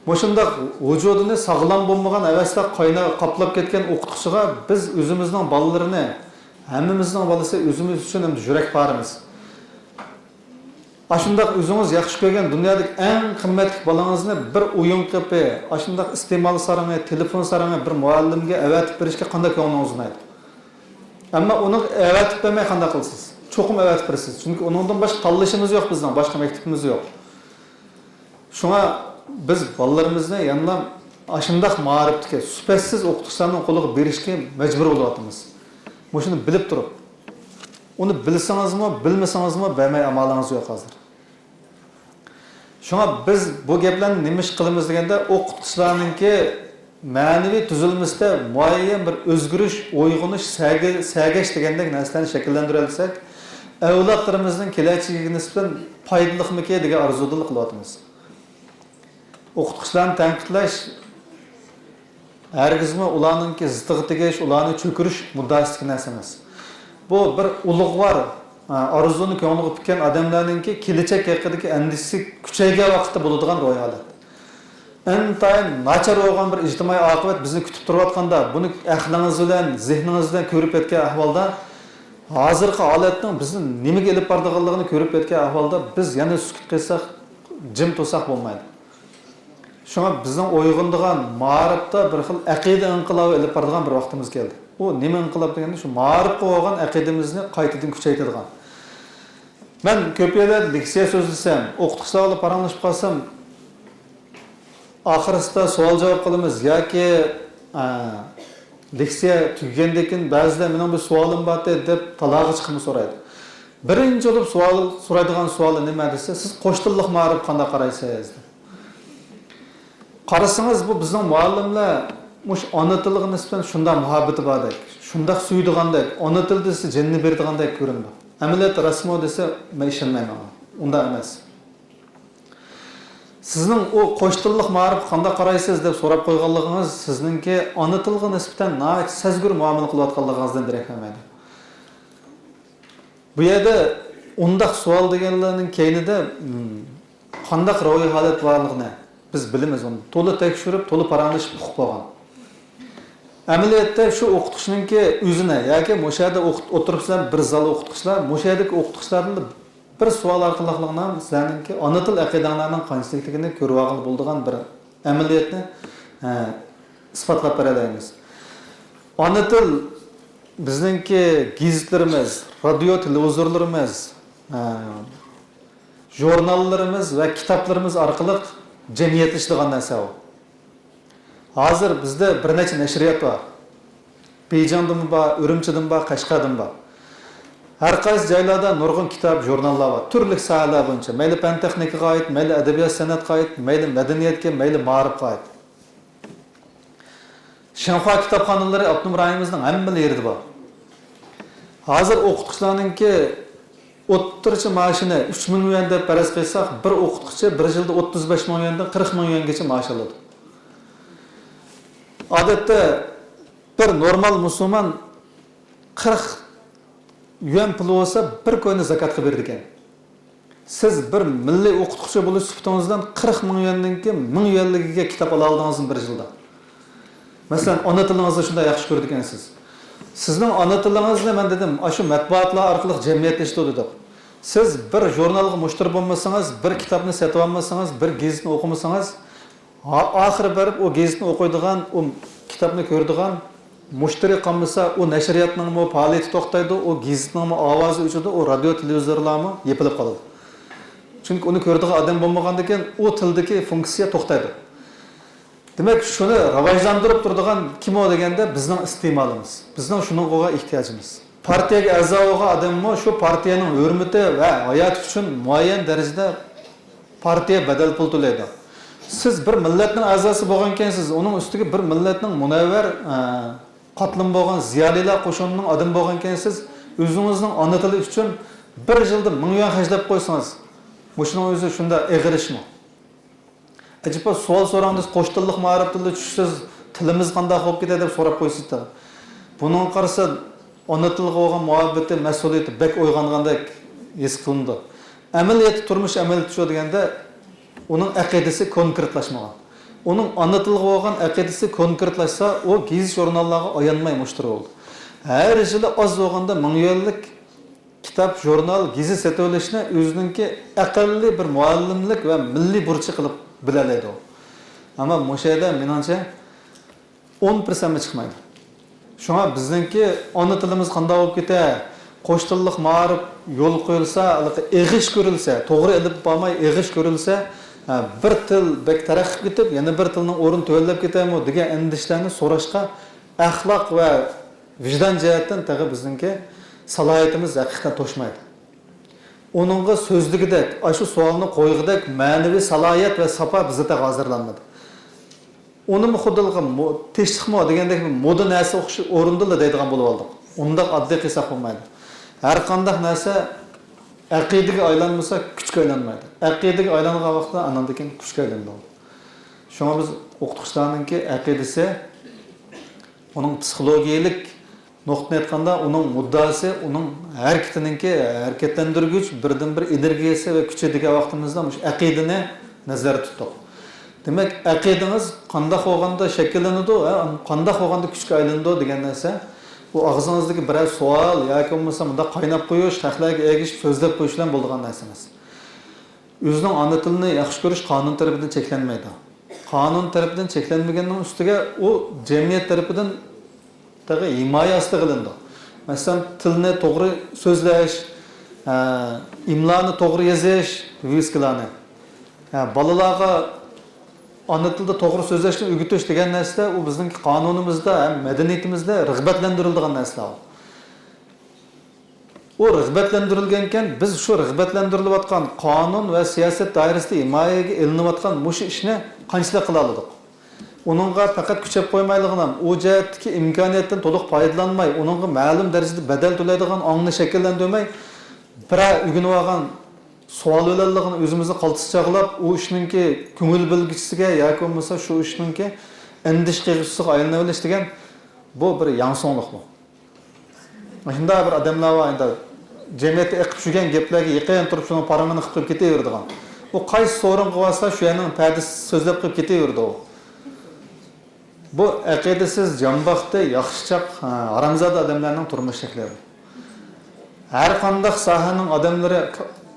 Mushunda vujudini sog'lom bo'lmagan havaslar qaynab qoplab ketgan o'qituvchiga biz o'zimizning bolalarini hammamizning bolasi o'zimiz uchun ham yurak parimiz. Aşındaq özünüz yaxşı ko'rgan dunyodagi eng qimmatli bolangizni bir o'yin qilib, aşındaq iste'mol sarang'i, telefon sarang'i bir muallimga avatib berishga qanday ko'nglingiz unaydi. Ammo uni avatib bermay qanday qilasiz? Cho'qim avatib berasiz. Chunki uningdan boshqa tanlashimiz yo'q bizning, boshqa maktabimiz yo'q. Shunga biz bolalarimizni yanına aşındaq ma'rifatga, supatsiz o'qituvchilarning qo'liga berishga majbur bo'lyapmiz. Shuni bilib turib, uni bilsangizmi, bilmasangizmi bermay amalingiz yo'q hozir. Şuna biz bu gaplarni nima ish qilamiz deganda o'qituvchilarningki ma'naviy tuzilmasida muayyan bir o'zgarish, uyg'unish, sagash degandek narsalarni shakllantira olsak, avlodlarimizning kelajagiga nisbatan foydalikmiki degan orzuda qilyapmiz. O'qituvchilarni tanqidlash hargizmi ularningki ziddiga tegish, ularni cho'kirish muddasiga narsa emas. Bu bir ulug'vor arzuni ko'ngliga tutgan odamlarningki kelajak haqidagi andisi kuchaygan vaqtda bo'ladigan ro'yxat. Intayin nachar bo'lgan bir ijtimoiy oqibat bizni kutib turayotganda, buni aqlingiz bilan, zehningiz bilan ko'rib yetgan ahvolda, hozirgi holatning bizni nimaga elib borganligini ko'rib yetgan ahvolda biz yana sukut qilsak, jim tursak bo'lmaydi. Shunga bizning uyg'undigan ma'rifda bir xil aqida inqilobi elib borgan bir vaqtimiz keldi. O nima inqilob deganda shu ma'rifga bo'lgan aqidamizni qaytadan kuchaytirgan. Ben köpeğler leksiya so'zlasam, o'qituvchilar bilan paranglashib qolsam, oxirisida savol javob qilamiz yoki leksiya tugagandan keyin ba'zida mening bir savolim bor deb talog'i chiqimni so'raydi. Birinchi bo'lib so'raydigan savoli nima desa, siz qo'shtilliq ma'rif qanday qaraysiz? Qarasangiz bu bizning muallimlar mush ona tiliga nisbatan shunday muhabbati bordek, shunday suydigandek, ona til desa jinni berdigandek ko'rindi. Amaliyot rasmo desa men ishonmayman. Unda emas. Sizning o qo'shtilliq ma'rif qanday qaraysiz deb so'rab qo'yganligingiz sizningki ona tilga nisbatan nayt sezgur muomala qilayotganligingizdan darak bermaydi. Bu yerda undaq savol deganlarning keyinida qanday ro'yi holat borligini biz bilamiz uni. To'la tekshirib, to'la paranglashib o'qib qo'ygan. Amaliyotda shu o'qituvchininki o'zini yoki mo'shada o'tiribsizlar bir zal o'qituvchilar, mo'shadagi o'qituvchilarning bir savol orqaliqligidan sizlarningki ona til aqidanglarning qanchlikligini ko'rib olgan bo'ladigan bir amaliyotni isbotlab beramiz. Ona til bizningki gazetlarimiz, radio televizorlarimiz, jurnallarimiz va kitoblarimiz orqali jamiyat ishlagan narsa u. Hozir bizda bir necha nashriyat bor. Bejondan bor, Urumchidan bor, Qashqardan bor. Har qaysi joylarda nurg'un kitob, jurnallar bor. Turli sohalar bo'yicha, mayli fan texnikaga oid, mayli adabiyot san'atga oid, mayli madaniyatga, mayli ma'rifga oid. Shanxuo kitobxonalari Abdum rayonimizning hamma yerida bor. Hozir o'qituvchilarningki o'ttirchi maoshini 3 ming yuan deb faraz qilsak, bir o'qituvchi bir yilda 35 ming yuandan 40 ming yuangacha maosh oladi. Odatda bir normal musulmon 40 yuan puli olsa bir ko'yni zakatga berar ekan. Siz bir milliy o'qituvchi bo'lish sifatingizdan 40 ming yuandan keyin 1000 yuanligiga kitob ola oldingiz bir yilda. Masalan, ona tilingizni shunday yaxshi ko'rdi ekansiz. Sizning ona tilingizni men dedim, shu matbuotlar orqali jamiyatlashtirdi deb. Siz bir jurnalga mushtari bo'lmasangiz, bir kitobni sotib olmasangiz, bir gazetni o'qimasangiz, oxiri borib o gazetni o'qiydigan, o kitobni ko'radigan mushtari qolmasa, o nashriyatning faoliyati to'xtaydi, o gazetning ovozi o'chadi, o radio televizorlarmi yepilib qoladi. Chunki uni ko'radigan odam bo'lmagandan keyin o tildagi funksiya to'xtaydi. Demak, shuni rivojlantirib turadigan kim o deganda bizning iste'molimiz, bizning shuningga ehtiyojimiz. Partiyaga a'zo bo'lgan odammi shu partiyaning hurmati va hayot uchun muayyan darajada partiya badal pul to'laydi. Siz bir millatning a'zosi bo'lgan ekansiz, uning ustiga bir millatning munavvar qatlam bo'lgan ziyolilar qo'shinining odam bo'lgan ekansiz, o'zingizning ona tili uchun bir yilda 1000 yuan xarjlab qo'ysangiz, mushuning o'zi shunda eg'irishmi? Acaba savol so'rangiz, qo'shtilliq ma'rif tilida tushsiz, tilimiz qanday bo'lib ketadi deb so'rab qo'ysizda. Buning qarasa ona tilga bo'lgan muhabbati, mas'uliyati bek uyg'ongandek his qilindi. Amaliyati turmush amaliyati shu deganda onun aqidasi konkretlashmagan. Onun ana tilga bo'lgan aqidasi konkretlashsa, o gazet jurnallarga ayanmay mushtari bo'ldi. Her yılı az olganda 1000 yıllık kitap, jurnal, gezi setölüşüne özününki aqalli bir muallimlik ve milli burçı kılıp bilaleydi o. Ama bu şeyde menimce 10% çıkmaydı. Şuna bizninki ana tilimiz qanday bo'lib ketadi? Qo'sh tillik ma'rif yo'l qo'yilsa, eg'ish ko'rilsa, to'g'ri ilib bo'lmay eg'ish ko'rilsa, bir til bek taraqqi ketib, yana bir tilning o'rni to'vallab ketadimi degan indishlarni so'rashga axloq va vijdon jihatdan tag'i bizninki salohiyatimiz haqiqatan to'shmaydi. Onunğa so'zligidek, shu savolni qo'ygidek ma'naviy salohiyat va safa bizda hozirlanmadi. Onu mu xudilg'i teshliqmi degandek moda narsa o'qish o'rindala deydigan bo'lib oldik. Unda oddiy hisob bo'lmaydi. Har qanday narsa aqidaga aylanmasa kuchga aylanmaydi. Aqidaga aylangan vaqtda anandan keyin kuchga aylanadi. Shunga biz o'qituvchilarningki aqidasi uning psixologiyalik nuqtadan aytganda uning muddasi, uning harakatininki harakatlantirgich birdan bir energiyasi va kuchi degan vaqtimizda mush aqidani nazarda tutdik. Demek aqidingiz qanday bo'lganda shakllanadi, qanday bo'lganda kuchga aylanadi degan narsa bu og'zingizdagi biror savol yoki bo'lmasa bunda qaynab qo'yish, taxlarga egish, so'zlab qo'yish bilan bo'lgan narsa emas. O'zining ona tilini yaxshi ko'rish qonun tarafidan cheklanmaydi. Qonun tarafidan cheklanmaganning ustiga u jamiyat tarafidan tag'i himoya ostida qilindi. Masalan, tilni to'g'ri so'zlash, imloni to'g'ri yozish, visklarni. Bolalarga ana tilda to'g'ri so'zlashni o'rgatish degan narsa u bizning qonunimizda, madaniyatimizda rag'batlantirilgan narsa. O rag'batlantirilgan ekan, biz shu rag'batlantirilayotgan qonun va siyosat doirasida himoyaga ilinayotgan mush ishni qanchalik qila oldik? Uningga faqat kuchab qo'ymaydigan, u jihatdagi imkoniyatdan to'liq foydalanmay, uningga ma'lum darajada badal to'laydigan ongni shakllantirmay, bir o'rganib olgan savol bilanligini o'zimizni qaltis chaqlab, u ishninki ko'ngil bilgisiga yoki bo'lmasa shu ishninki indish qilishga aylanaverish degan bu bir yansonlik bu. Shunda bir odamlar va endi jamiyatda eqib tushgan gaplarga yaqin turib shuni paramini qilib ketaveradigan. U qaysi so'rin qilsa shu yerning pardasi so'zlab qilib ketaverdi u. Bu aqidasiz jambaqda yaxshichaq haramzoda odamlarning turmush shaklari. Har qanday sohaning odamlari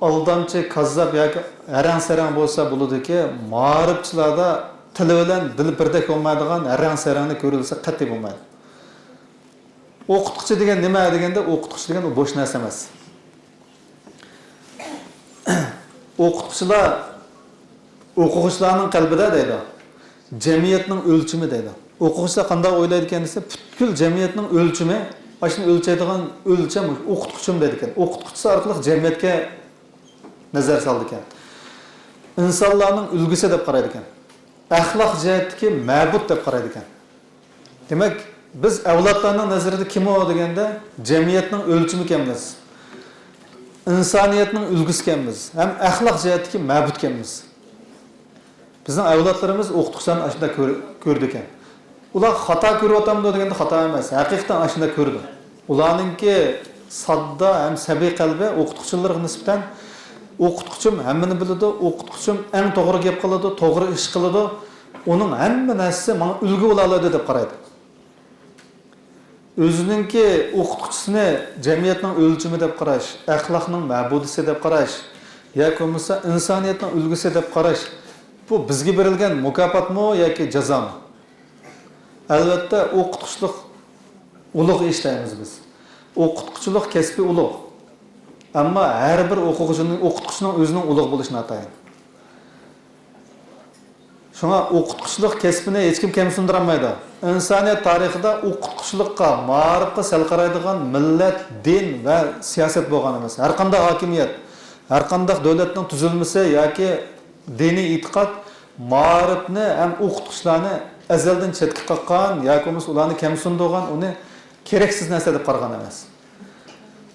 aldamchi, kazzab yoki arang-sarang bo'lsa bo'ladi-ki, ma'rifchilarda tili bilan dili birdek bo'lmaydigan arang-sarangni ko'rilsa qat'iy bo'lmaydi. O'qituvchi degan nima deganda, o'qituvchi degan u bo'sh narsa emas. O'qituvchilar o'quvchilarning qalbida deydi. Jamiyatning o'lchimi deydi. O'quvchilar qanday o'ylaydi ekan desa, butkul jamiyatning o'lchimi, ashuni o'lchaydigan o'lcham o'qituvchim deydi ekan. O'qituvchi orqali jamiyatga nazar soldi ekan. İnsanlarning ulgusi deb qaraydi ekan. Axloq jihatdagi ma'bud deb qaraydi ekan. Demak, biz avlodlarning nazarida kim o deganda jamiyatning o'lchimi ekanmiz. İnsoniyatning ulgusi ekanmiz. Ham axloq jihatdagi ma'bud ekanmiz. Bizning avlodlarimiz o'qituvchilarni ashunda ko'rdi ekan. Ular xato ko'ryapti deganda xato emas, haqiqatan ashunda ko'rdi. Ularningki sodda ham sabiy qalbi o'qituvchilarga nisbatan o'qituvchim hammani biladi, o'qituvchim eng to'g'ri gap qiladi, to'g'ri ish qiladi. Uning hamma narsasi menga ulgu bo'la oladi deb qaraydi. O'zininki o'qituvchisini jamiyatning o'lchimi deb qarash, axloqning ma'budisi deb qarash, yoki bo'lmasa insoniyatning ulgusi deb qarash, bu bizga berilgan mukofotmi yoki jazomi? Albatta o'qituvchilik ulug' ish deymiz biz. O'qituvchilik kasbi ulug'. Ammo har bir o'qituvchining o'zining ulug' bo'lishini atayin. Shunga o'qituvchilik kasbini hech kim kamsindirolmaydi. İnsaniyat tarixida o'qituvchilikqa, ma'rifga sal qaraydigan millat, din va siyosat bo'lgan emas. Har qanday hokimiyat, har qanday davlatning tuzilmasi yoki diniy e'tiqod ma'rifni ham o'qituvchilarni azaldan chetga qoqqan yoki ularni kamsindirgan, uni keraksiz narsa deb qaragan emas.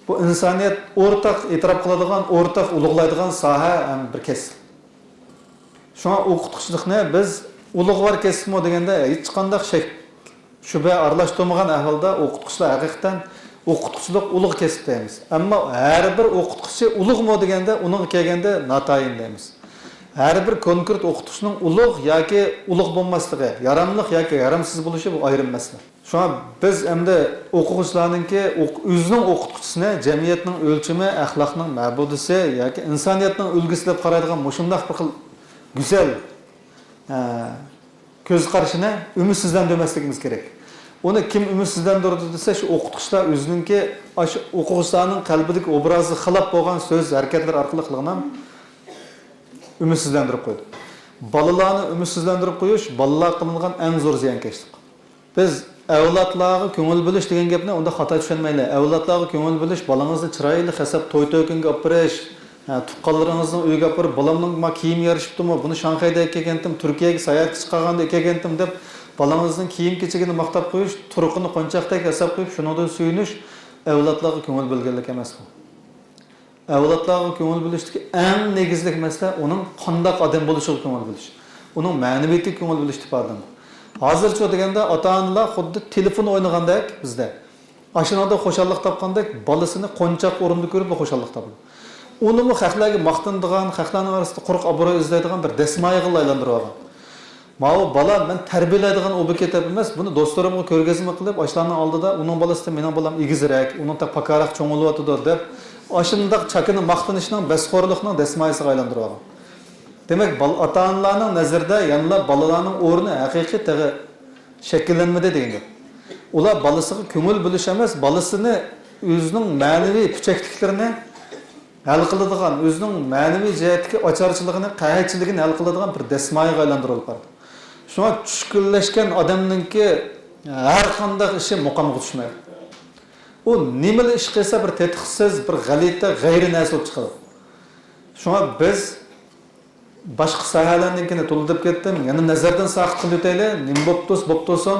Bu insoniyat o'rtaq e'tirof qiladigan, o'rtaq ulug'laydigan soha ham bir kasb. Shunga o'qituvchilikni biz ulug'var kasbmi deganda hech qanday shubha aralashtirmagan ahvolda o'qituvchilar haqiqatan o'qituvchilik ulug' kasb deymiz. Ammo har bir o'qituvchi ulug'mi deganda uning kelganda notayin deymiz. Her bir konkret o'qituvchining ulug' yoki ulug' bo'lmasligi, yaramliq yoki yaramsiz bo'lishi bu ayrim masala. Şu an biz endi o'quvchilarningki o'zining o'qituvchisini jamiyatning o'lchami, axloqning ma'budisi yoki insoniyatning ulgusi deb qaraydigan mushundaq bir xil go'zal ko'z qarashini umidsizlantirmasligimiz kerak. Uni kim umidsizlantirdi desa, shu o'qituvchilar o'zininki o'quvchilarning qalbidagi obrazi xilof bo'lgan so'z, harakatlar orqali qilgan ümidsizlendirip koydu. Balalarını ümidsizlendirip koyuş, balalar kılıngan en zor ziyankeşlik. Biz evlatlarga köngül bölüş degan gapni onda xata tushunmaylik. Evlatlarga köngül bölüş, balangizni chiroyli hesab to'y-to'ykunga olib berish, tuqqanlaringizni uyga olib borib, balamning kiyim yarishibdimi, buni Shanxayda kelgandim, Turkiyaga sayohatga chiqqanda kelgandim deb balangizning kiyim-kechigini maqtab qo'yish, turuqini qo'nchoqdek hesab qo'yib, shundan suyunish evlatlarga köngül bölganlik emas bu. Evlatlarga köngül bölüşdeki en negizlik mesele onun qandaq adam bo'lishini köngül bölüş. Onun ma'naviyatiga köngül bölüş deb adam. Hozircha deganda ota-onalar xuddi telefon o'ynagandek bizda. Ashinada xo'shallik topgandek bolasini qo'nchoq o'rinda ko'rib xo'shallik topadi. Uni mu xalqlarga maqtandigan, xalqlarning orasida quruq obro' izlaydigan bir desmoyga aylantirib olgan. Ma'u bala men tarbiyalaydigan obyekt emas, buni do'stlarimga ko'rgazma qilib, ashlarning oldida uning bolasi mening bolam egizrak, uning ta pakaroq cho'ng'ilyotdi deb aşındaq çakını maqtanışının, bəsxorluqның desmayisiga aylandırıb algan. Demek ata-onalarning nazarida yanıla balalarning o'rni haqiqiy tag'i shakllanmadi degan gap. Ular balasiga ko'ngil bo'lish emas, balasini o'zining ma'naviy puchakliklarini hal qiladigan, o'zining ma'naviy jihatdagi ocharchiligini, qaychiligini hal qiladigan bir desmoyga aylantirib qoldi. Shunga tushkunlashgan odamningki har qanday ishi muqamga tushmaydi. O nimeli iş qilsa bir tetqiqsiz, bir g'alita, g'ayri narsa bo'lib chiqadi. Shunga biz boshqa sohalarnikini to'ldirib ketdim, yana nazardan saqit qilib o'taylik, nim bo'pto'sin,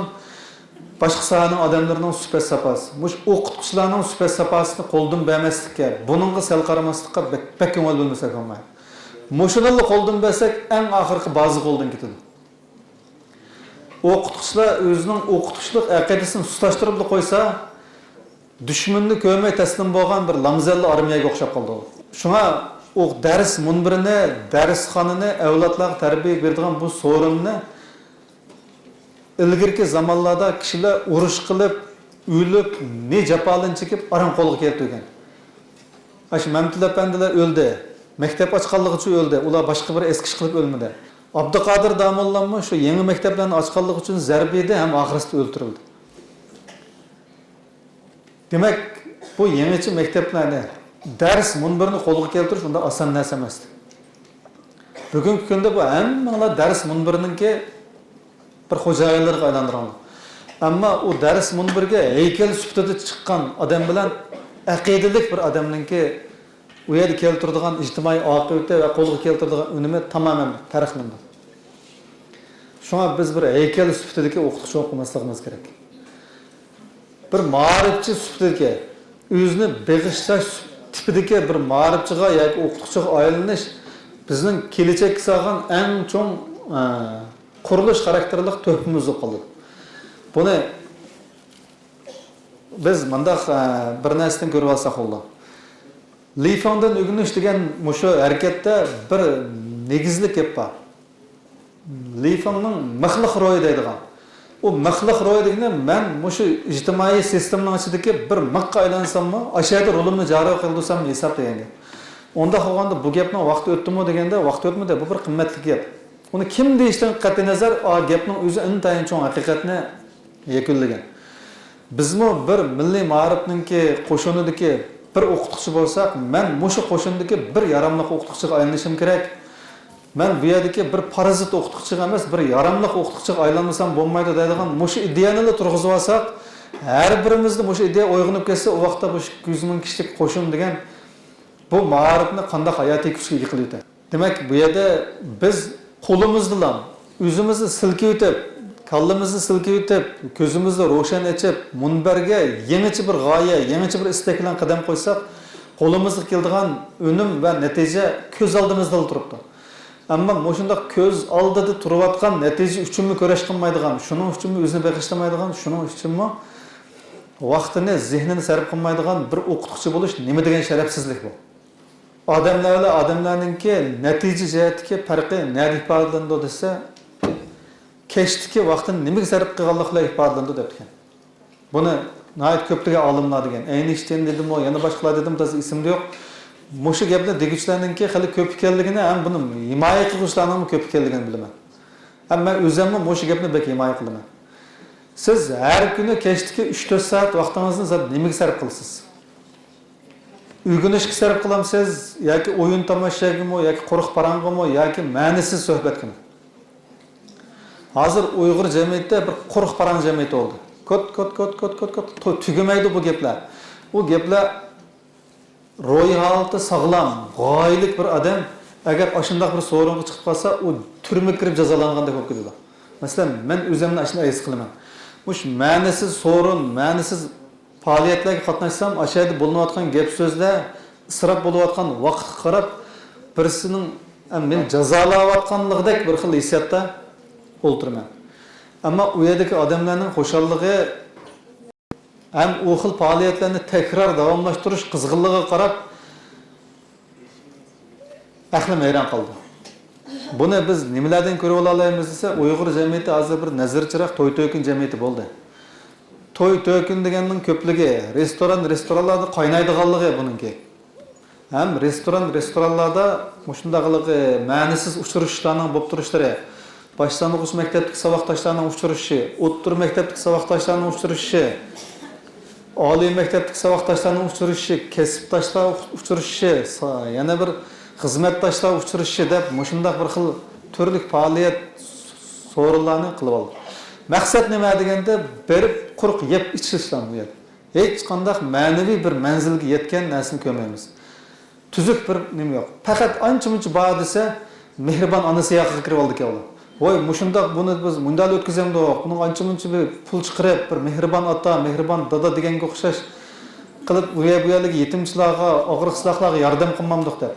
boshqa sohaning odamlarining sifat safasi. Mush o'qituvchilarning sifat safasini qo'ldan bermaslikka, buningga sal qaramaslikka pek ko'ngil bo'lmasak bo'lmaydi. Mushuni qo'ldan bersak, eng oxirgi bazi qo'ldan ketadi. O'qituvchilar o'zining o'qituvchilik aqidasini sustlashtirib qo'ysa, düşmanını ko'rmay taslim bo'lgan bir lamzalli armiyaga o'xshab qoldi. Shunga o dars munbirini, darsxonani avlodlarga tarbiya beradigan bu so'rinni ilgirki zamonlarda kishilar urush qilib, o'lib, ne jafolarni chekib aram qo'lga keltirgan. Ash Mamtil apandilar o'ldi. Maktab ochganligi uchun o'ldi. Ular boshqa bir eski ish qilib o'lmadi. Abduqodir Damollonmi shu yangi maktablarni ochganligi uchun zarba yedi, ham oxirsida o'ldirildi. Demek bu yeniçi mekteplerine ders munbirini qo'lga keltirish unda oson narsa emas. Bugungi kunda bu hammalar ders munbirininki bir xo'jayinlarga aylantirgan. Ammo u ders munbirga heykal sifatida chiqqan odam bilan aqidalik bir odamninki u yerda keltiradigan ijtimoiy oqibati va qo'lga keltiradigan unumi tamoman farqli. Shunga biz bir heykal sifatidagi o'qituvchi o'qimasligimiz kerak. Bir ma'rifchi sifatidagi o'zini beg'ishlash tipidagi bir ma'rifchiga yoki o'qituvchiga aylanish bizning kelajakka solgan eng cho'ng qurilish xarakterli to'pimiz qoldi. Buni biz mundaq bir narsadan ko'rib olsak bo'ldi. Lifangdan o'rganish degan mushu harakatda bir negizlik gap bor. Lifangning mixliq ro'yi deydigan. O mixliq ro'yi degani men mushu ijtimoiy sistemaning ichidagi bir miqqa aylansammi, ashada rolimni joriy qildirsam hisob deganga. Onda qolganda bu gapning vaqti o'tdimi deganda, vaqt o'tmadi, bu bir qimmatli gap. Uni kim deyishdan qat'iy nazar, o gapning o'zi intayin cho'ng haqiqatni yakunlagan. Bizmi bir milliy ma'rifninki qo'shinidagi bir o'qituvchi bo'lsak, men mushu qo'shindagi bir yaramli o'qituvchiga aylanishim kerak. Men bu yerdagi bir parazit o'qituvchiga emas, bir yaramli o'qituvchiga aylanmasam bo'lmaydi deydigan mushu ideyani turg'izib olsak, har birimizda mushu ideya uyg'onib kelsa, u vaqtda bu 100 ming kishilik qo'shin degan bu ma'rifni qanday hayotiy kuchga yiqilaydi. Demak, bu yerda biz qo'limiz bilan o'zimizni silkib o'tib, kallamizni silkib o'tib, ko'zimizni ro'shan etib, munbarga yangicha bir g'oya, yangicha bir istak bilan qadam qo'ysak, qo'limizga keladigan unum va natija ko'z oldimizda turibdi. Ammo mushundaq ko'z oldida turayotgan natija uchunmi kurash qilmaydigan, shuning uchunmi o'zini bag'ishlamaydigan, shuning uchunmi vaqtini, zehnini sarf qilmaydigan bir o'qituvchi bo'lish nima degan sharafsizlik bu? odamlarla odamlarninki natija jihatdagi farqi nima ifodalandi desa, kechdagi vaqtni nimaga sarf qilganliklar ifodalandi debdi. Buni nihoyat ko'pligi olimlar degan. Einstein dedim o, yana boshqalar dedim, to'g'ri ismim yo'q. Mushu gapni deguvchilarninki hali ko'p ekanligini ham buni himoya qiluvchilarning ko'p ekanligini bilaman. Hamma o'zimni mushu gapni bek himoya qilaman. Siz har kuni kechdagi 3-4 soat vaqtingizni nimaga sarf qilasiz? Uyg'unishga sarf qilamsiz yoki o'yin tomoshagami yoki qo'riq parang'imi yoki ma'nisiz suhbatgami? Hozir Uyg'ur jamiyatida bir qo'riq parang jamiyati oldu. Kot tugamaydi bu gaplar. Bu gaplar ro'y holati sog'lom, g'oylik bir odam agar ashundoq bir so'ringa chiqib qolsa, u turmaga kirib jazolangandek bo'lib ketadi. Masalan, men o'zimni ashuna his qilaman. Mush ma'nisiz so'rin, ma'nisiz faoliyatlarga qatnashsam, ashayda bo'linayotgan gap so'zlar, isrof bo'layotgan vaqtga qarab, birisining men jazolayotganligidek bir xil hissiyotda o'ltiraman. Ammo u yerdagi odamlarning xo'shalligi ham u xil faoliyatlarni takror davomlashtirish qizg'inligiga qarab aqlim hayron qoldi. Buni biz nimalardan ko'rib olamiz desa, Uyg'ur jamiyati hozir bir nazarchiroq to'y-to'kin jamiyati bo'ldi. To'y-to'kin deganning ko'pligi restoranlarda qaynaydiganligi buningki. Ham restoranlarda mushundaqligi ma'nisiz uchrashishlarning bo'lib turishlari, boshlang'ich maktabdagi saboqdoshlarning uchrashishi, o'rta maktabdagi saboqdoshlarning uchrashishi, oliy maktabdagi saboqdoshlarning uchrashishi, kasbdoshlar uchrashishi, yana bir xizmatdoshlar uchrashishi deb mushundaq bir xil turli faoliyat so'rinlarni qilib oldi. Maqsad nima deganda berib quruq yeb ichishdan bu yer. Hech qanday ma'naviy bir manzilga yetgan narsani ko'rmaymiz. Tuzuk bir nima yo'q. Faqat ancha-muncha bor desa, mehribon onasi yoqiga kirib oldi ekan ular. Voy, mushundaq buni biz mundal o'tkazamdi, buning ancha-muncha bir pul chiqarib, bir mehribon ota, mehribon dada deganga o'xshash qilib bu yerga yetimchilarga, og'riqsizlarga yordam qilmamdiq deb.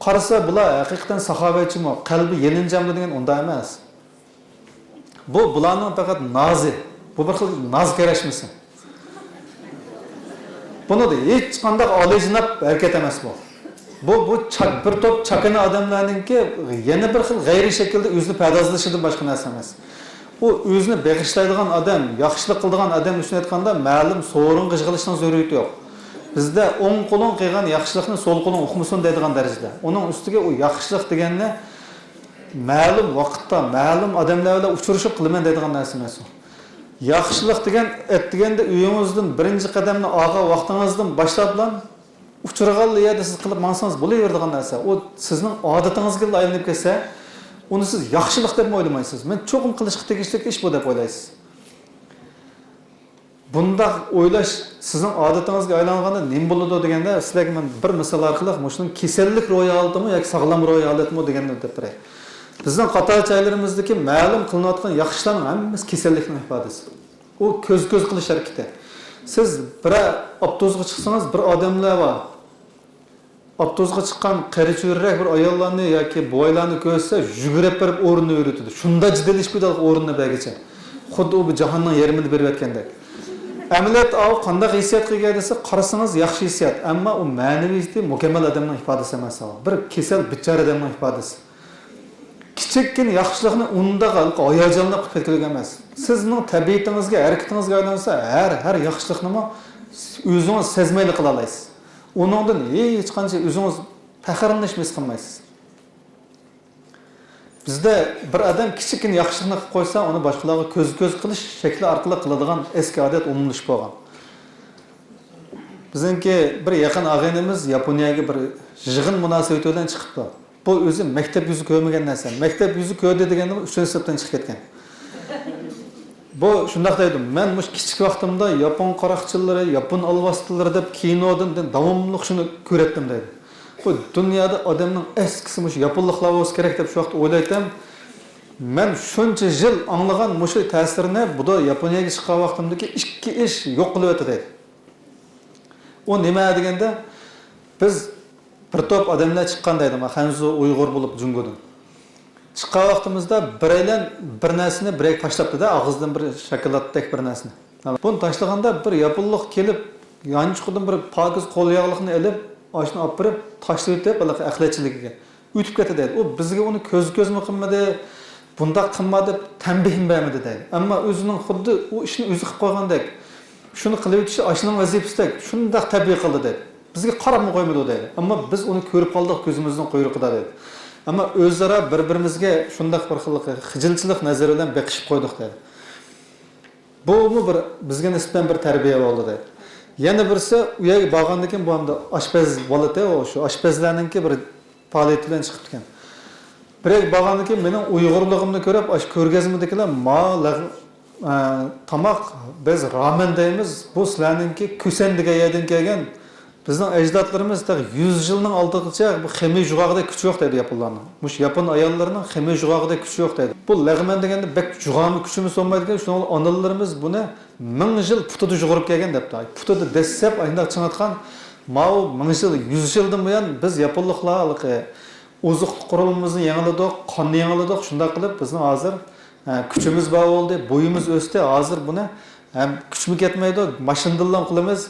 Qarasa bular haqiqatan saxovatchimi, qalbi yelinjamdi degan unda emas. Bularning faqat nozi, bu bir xil noz kerashmisi. Buni da hech qanday oliyjanob harakat emas bu. Bu bir top chakana odamlarningki yana bir xil g'ayri shaklda o'zini pardozlashidan boshqa narsa emas. U o'zini beg'ishlaydigan odam, yaxshilik qiladigan odam uchun aytganda ma'lum so'rin qilishning zaruriyati yo'q. Bizda o'ng qo'ling qilgan yaxshilikni so'l qo'ling o'qimasin deydigan darajada. Uning ustiga u yaxshilik deganni ma'lum vaqtda, ma'lum odamlar bilan uchrashib qilaman deydigan narsa emas. Yaxshilik degan aytganda uyingizdan birinchi qadamni olgan vaqtingizdan boshlab bilan uchirgan yerda siz qilib mansangiz bo'laveradigan narsa. U sizning odatingizga aylanib ketsa, uni siz yaxshilik deb o'ylamaysiz. Men cho'qim qilishga tegishli ish bu deb o'ylaysiz. Bunda o'ylash sizning odatingizga aylanganda nima bo'ladi deganda, sizlarga men bir misol orqali shuning kasallik ro'y holatimi yoki sog'lom ro'y holatimi deganni deb beray. Bizning qatorchilarimizdagi ma'lum qilinayotgan yaxshilikning hammasi kasallikning ifodasi. U ko'z-ko'z qilish harakati. Siz bir avtobusga chiqsangiz, bir odamlar bor. Avtobusga chiqqan qarichurrak bir ayollarni yoki boylarni ko'rsa, yugurib berib o'rnini o'rnatadi. Shunda jiddalashib o'rnini bergicha. Xuddi u jahonning yerimini berib aytgandek. Amaliyot qanday hissiyat qilgan desa, qarasangiz yaxshi hissiyat, ammo u ma'naviyati mukammal odamning ifodasi emas. Bir kasal bichora odamning ifodasi. Kichikkin yaxshilikni unda qilib hayajonli qilib ketgan emas. Sizning tabiatingizga, harakatingizga aylansa, har yaxshilikni o'zingiz sezmayli qila olasiz. Uningdan hech qancha o'zingiz faxrlanishmas qilmaysiz. Bizda bir odam kichikkin yaxshilikni qilib qo'ysa, uni boshqalarga ko'z-ko'z qilish shakli orqali qiladigan eski odat umumlashib qolgan. Bizningki bir yaqin og'aynimiz Yaponiyaga bir yig'in munosabati bilan chiqibdi. Bu o'zi maktab yuzi ko'rmagan narsa. Maktab yuzi ko'rdi deganda 3-sinfdan chiqib ketgan. Bu shunday deydim. Men mush kichik vaqtimda Yapon qaroqchilari, Yapon alvastilari deb kinodan davomli shuni ko'ratdim deydi. Bu dunyoda odamning eskisi mush yaponliklar bo'lsa kerak deb shu vaqt o'ylaydim. Men shuncha yil anglagan mush ta'sirini bu da Yaponiyaga chiqqan vaqtimdagi ikki ish yo'q qilib o'tdi deydi. O nima deganda biz bir top odamlar chiqqan deydi, Hanzu Uyg'ur bo'lib Jungodan. Chiqqan vaqtimizda biraylan bir narsani birey tashlabdi-da, og'izdan bir shokoladdak bir narsani. Buni tashlaganda bir yaponlik kelib, yanchiqdan bir pokiz qo'l yog'liqni olib, oshni olib borib tashlab o'tib balaq axlatchiligiga o'tib ketadi deydi. U bizga uni ko'z-ko'zmi qilmadi, bundaq qilmadi deb tanbehim bermadi deydi. Ammo o'zining xuddi u ishni o'zi qilib qo'ygandek, shuni qilib o'tishi oshining vazifasidek shundaq tabiiy qildi deydi. Bizga qarab qo'ymadi deydi. Ammo biz uni ko'rib qoldik ko'zimizning quyruqida deydi. Ammo o'zaro bir-birimizga shundaq bir xil xijilchilik nazari bilan beqishib qo'ydik deydi. Bu bir bizga nisbatan bir tarbiya bo'ldi deydi. Yana birisi u yerga borgandan keyin bu hamda oshpaz bo'ladi, o'sha oshpazlarningki bir faoliyat bilan chiqib ketgan. Birek borgandan keyin mening uyg'urligimni ko'rib, osh ko'rgazmadagilar tomoq biz ramen deymiz, bu sizlarningki kusan degan yerdan kelgan. Bizning ajdodlarimiz 100 yilning oldigacha bu ximiy jug'og'ida kuch yo'q deydi yaponlarning. Mush yapon ayollarining ximiy jug'og'ida kuch yo'q deydi. Bu lag'man deganda bek jug'omi kuchimiz bo'lmaydigan, shuni onalarimiz buni 1000 yil putida jug'urib kelgan debdi. Putida desep ayndaq chiqatgan mao 1000 yil 100 yildan buyon biz yaponliklar oziq qurilmamizni yangiladik, qonni yangiladik, shunday qilib bizning hozir kuchimiz bor bo'ldi, bo'yimiz o'sdi. Hozir buni ham kuchmi ketmaydi, mashinadillan qilamiz.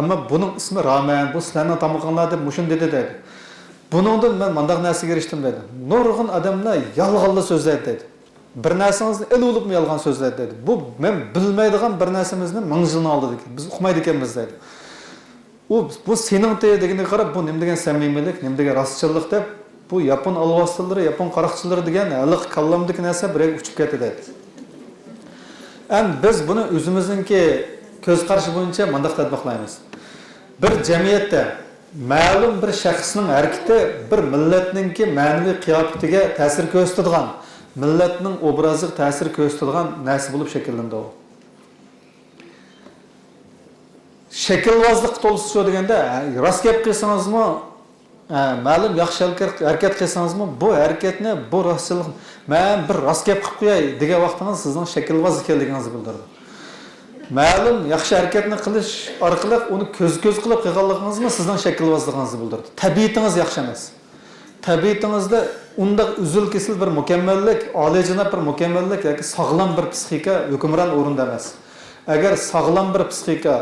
Ammo buning ismi ramen, bu sizlarning tomoqinglar deb mushun dedi deydi. Buningdan men mandaq narsaga erishdim deydi. Nurg'un odamlar yolg'onli so'zlaydi deydi. Bir narsangizni el olibmi yolg'on so'zlaydi deydi. Bu men bilmaydigan bir narsamizni 1000 yilni oldi ekan. Biz uqmaydi ekanmiz deydi. Bu sening deganiga qarab bu nima degan samimiylik, nima degan rostchilik deb bu yapon alvostilari, yapon qaroqchilari degan haliq kallamdagi narsa birga uchib ketdi deydi. Biz buni o'zimizningki ko'z qarashi bo'yicha mandaq tatbiqlaymiz. Bir jamiyatda ma'lum bir shaxsning harakati bir millatningki ma'naviy qiyofatiga ta'sir ko'rsatadigan, millatning obraziga ta'sir ko'rsatadigan narsa bo'lib shakllandi u. Shaklvozlik to'lsiz deganda, rost gap qilsangizmi, ma'lum yaxshi harakat qilsangizmi, bu harakatni, bu rostchilik, men bir rost gap qilib qo'yay degan vaqtingiz sizning shaklvoz ekanligingizni bildiradi. Ma'lum yaxshi harakatni qilish orqali uni ko'z-ko'z qilib qilganligingizmi sizning shaklvozligingizni bildiradi. Tabiatingiz yaxshi emas. Tabiatingizda undaq uzul kesil bir mukammallik, oliyjanob bir mukammallik yoki sog'lom bir psixika hukmron o'rinda emas. Agar sog'lom bir psixika,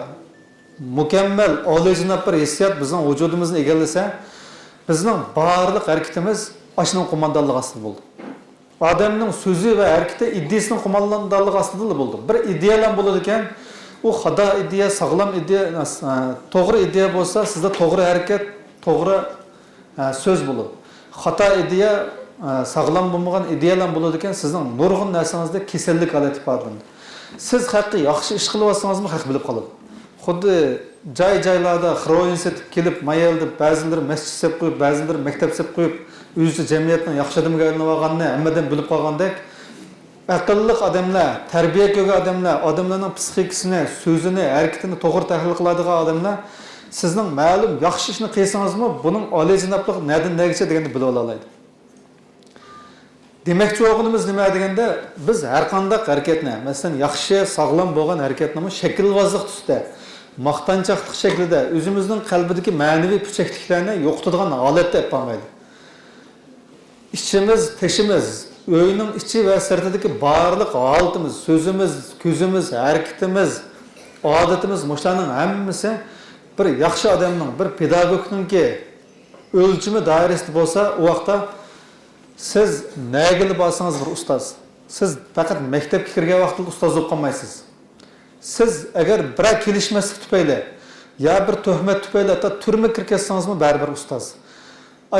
mukammal oliyjanob bir hissiyot bizning vujudimizni egallasa, bizning barliq harakatimiz ashning qo'mondonligi ostida bo'ldi. Adamning so'zi va harakati ideyasining qo'mondonligi ostida bo'ldi. Bir ideyalar bo'ladi ekan, u xudo ideya, sog'lom ideya, to'g'ri ideya bo'lsa, sizda to'g'ri harakat, to'g'ri so'z bo'ladi. Xato ideya, sog'lom bo'lmagan ideyalar bo'ladi ekan, sizning nurg'un narsangizda kasallik holati ifodalanadi. Siz haqiqiy yaxshi ish qilyapsangizmi, haq bilib qoladi. Xuddi joy-joylarda xiroyin setib kelib, mayal deb ba'zilar masjid sep qo'yib, ba'zilar maktab sep qo'yib, o'zi jamiyatning yaxshi odamga aylanib olganini hammadan bilib qolgandek, aqlli odamlar, tarbiya ko'rgan odamlar, odamlarning psixikasini, so'zini, harakatini to'g'ri tahlil qiladigan odamlar sizning ma'lum yaxshi ishni qilsangizmi, buning oliyjanoblik nerdan nagacha deganni bilib oladi. Demakchi o'g'limiz nima deganda, biz har qanday harakatni, masalan, yaxshi, sog'lom bo'lgan harakatni shaklvozlik tusda, maqtanchoqlik shaklida o'zimizning qalbidagi ma'naviy puchakliklarni yo'qotadigan holatda yapolmaydi. İçimiz, teşimiz, uyning ichi va sirtidagi barliq holatimiz, so'zimiz, ko'zimiz, harakatimiz, odatimiz, mushlarning hammasi bir yaxshi odamning, bir pedagogninki o'lchimi doirasida bo'lsa, u vaqtda siz nagili bo'lsangiz bir ustoz. Siz faqat maktabga kirgan vaqtda ustoz bo'lib qolmaysiz. Siz agar bir kelishmaslik tufayli ya bir tuhmat tufayli hatto turma kirgansangizmi baribir ustoz.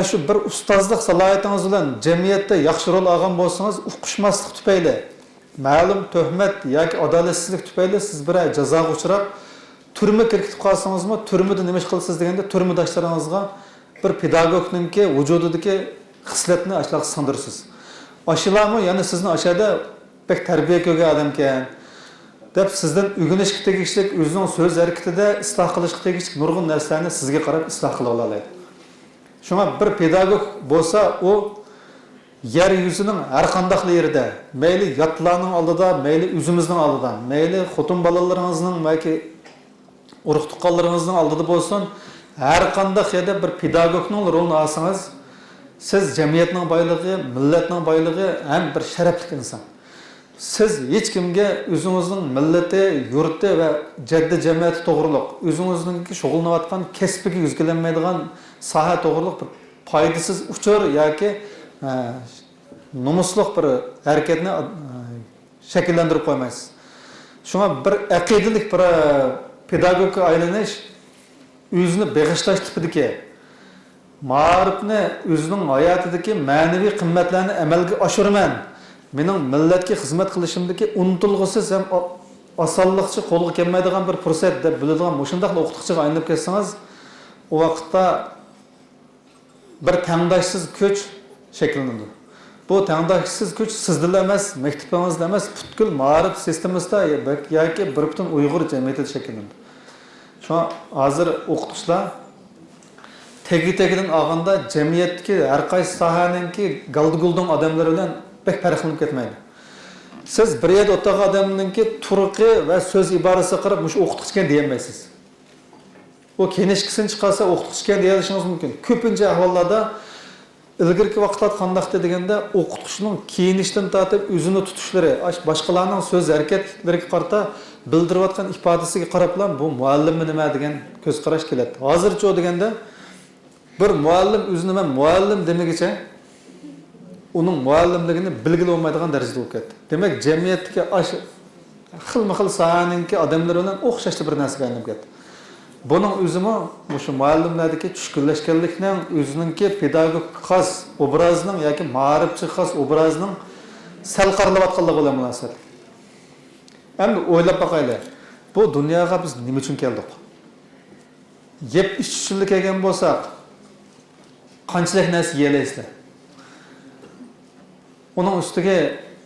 Shu bir ustozlik salohiyatingiz bilan jamiyatda yaxshi rol olgan bo'lsangiz, uqishmaslik tufayli, ma'lum tuhmat yoki adolatsizlik tufayli siz bir jazoga uchrab, turma kirgitib qolsangizmi, turmada nima ish qilsiz deganda turmadoshlaringizga bir pedagogninki vujudidagi xislatni ashlar sindirsiz. Ashlarmi, ya'ni sizni ashada pek tarbiya ko'rgan odam ekan deb sizdan o'rganishga tegishlik, o'zining so'z harakatida isloh qilishga tegishlik nurg'un narsalarni sizga qarab isloh qila oladi. Şuna bir pedagog bo'lsa, o yer yüzünün her qandaq yerida, meyli yatlarning oldida, meyli o'zimizning oldida, meyli xotin balalaringizning yoki urug' tuqqanlaringizning oldida bo'lsin, her qandaq yerda bir pedagogning rolini olsangiz, siz jamiyatning boyligi, millatning boyligi ham bir sharafli inson. siz hech kimga o'zingizning millati, yurti va jaddi jamiyati to'g'riliq, o'zingizning shug'ullanayotgan kasbiga yuzlanmaydigan soha to'g'riliq bir foydasiz uchur yoki nomusliq bir harakatni shakllantirib qo'ymaysiz. Shunga bir aqidalik bir pedagogga aylanish o'zini beg'ishlash tipidagi ma'rifni o'zining hayotidagi ma'naviy qimmatlarni amalga oshiraman. Mening millatga xizmat qilishimdagi unutilg'isiz ham osonlikcha qo'lga kelmaydigan bir fursat deb biladigan mushundaq o'qituvchiga aylanib ketsangiz, u vaqtda bir tangdoshsiz kuch shakllanadi. Bu tangdoshsiz kuch sizda emas, maktabingizda emas, butkul ma'rif sistemasida yoki bir butun Uyg'ur jamiyatida shakllanadi. Şu hozir o'qituvchilar tegi-tegidan olganda jamiyatdagi har qaysi sohaninki galdi-guldon odamlar bilan pek farqlanib ketmaydi. Siz bir yerda o'tirgan odamninki turqi va so'z iborasiga qarab mush o'qituvchigan deyolmaysiz. O kenishkisini chiqarsa o'qituvchigan deyishingiz mumkin. Ko'pincha ahvollarda ilgirki vaqtlar qandaqda deganda o'qituvchining kiyinishdan tortib o'zini tutishlari, boshqalarning so'z harakatlariga qarata bildirayotgan ifodasiga qarablar bu muallim nima degan ko'z qarash keladi. Hozircha deganda bir muallim o'zini men muallim demagicha uning muallimligini bilgili olmaydigan darajada bo'lib ketdi. Demak, jamiyatga xilma-xil sohaninki odamlar bilan o'xshashli bir narsaga aylanib ketdi. Buning o'zimi o'sha muallimlardagi tushkunlashganlikning o'zininki pedagog xos obrazining yoki ma'rifchi xos obrazining sal qarilayotganligi bilan munosabat. Endi o'ylab boqaylik. Bu dunyoga biz nima uchun keldik? Yeb ichish uchun kelgan bo'lsak, qanchalik narsa yeyaysizlar? Uning ustiga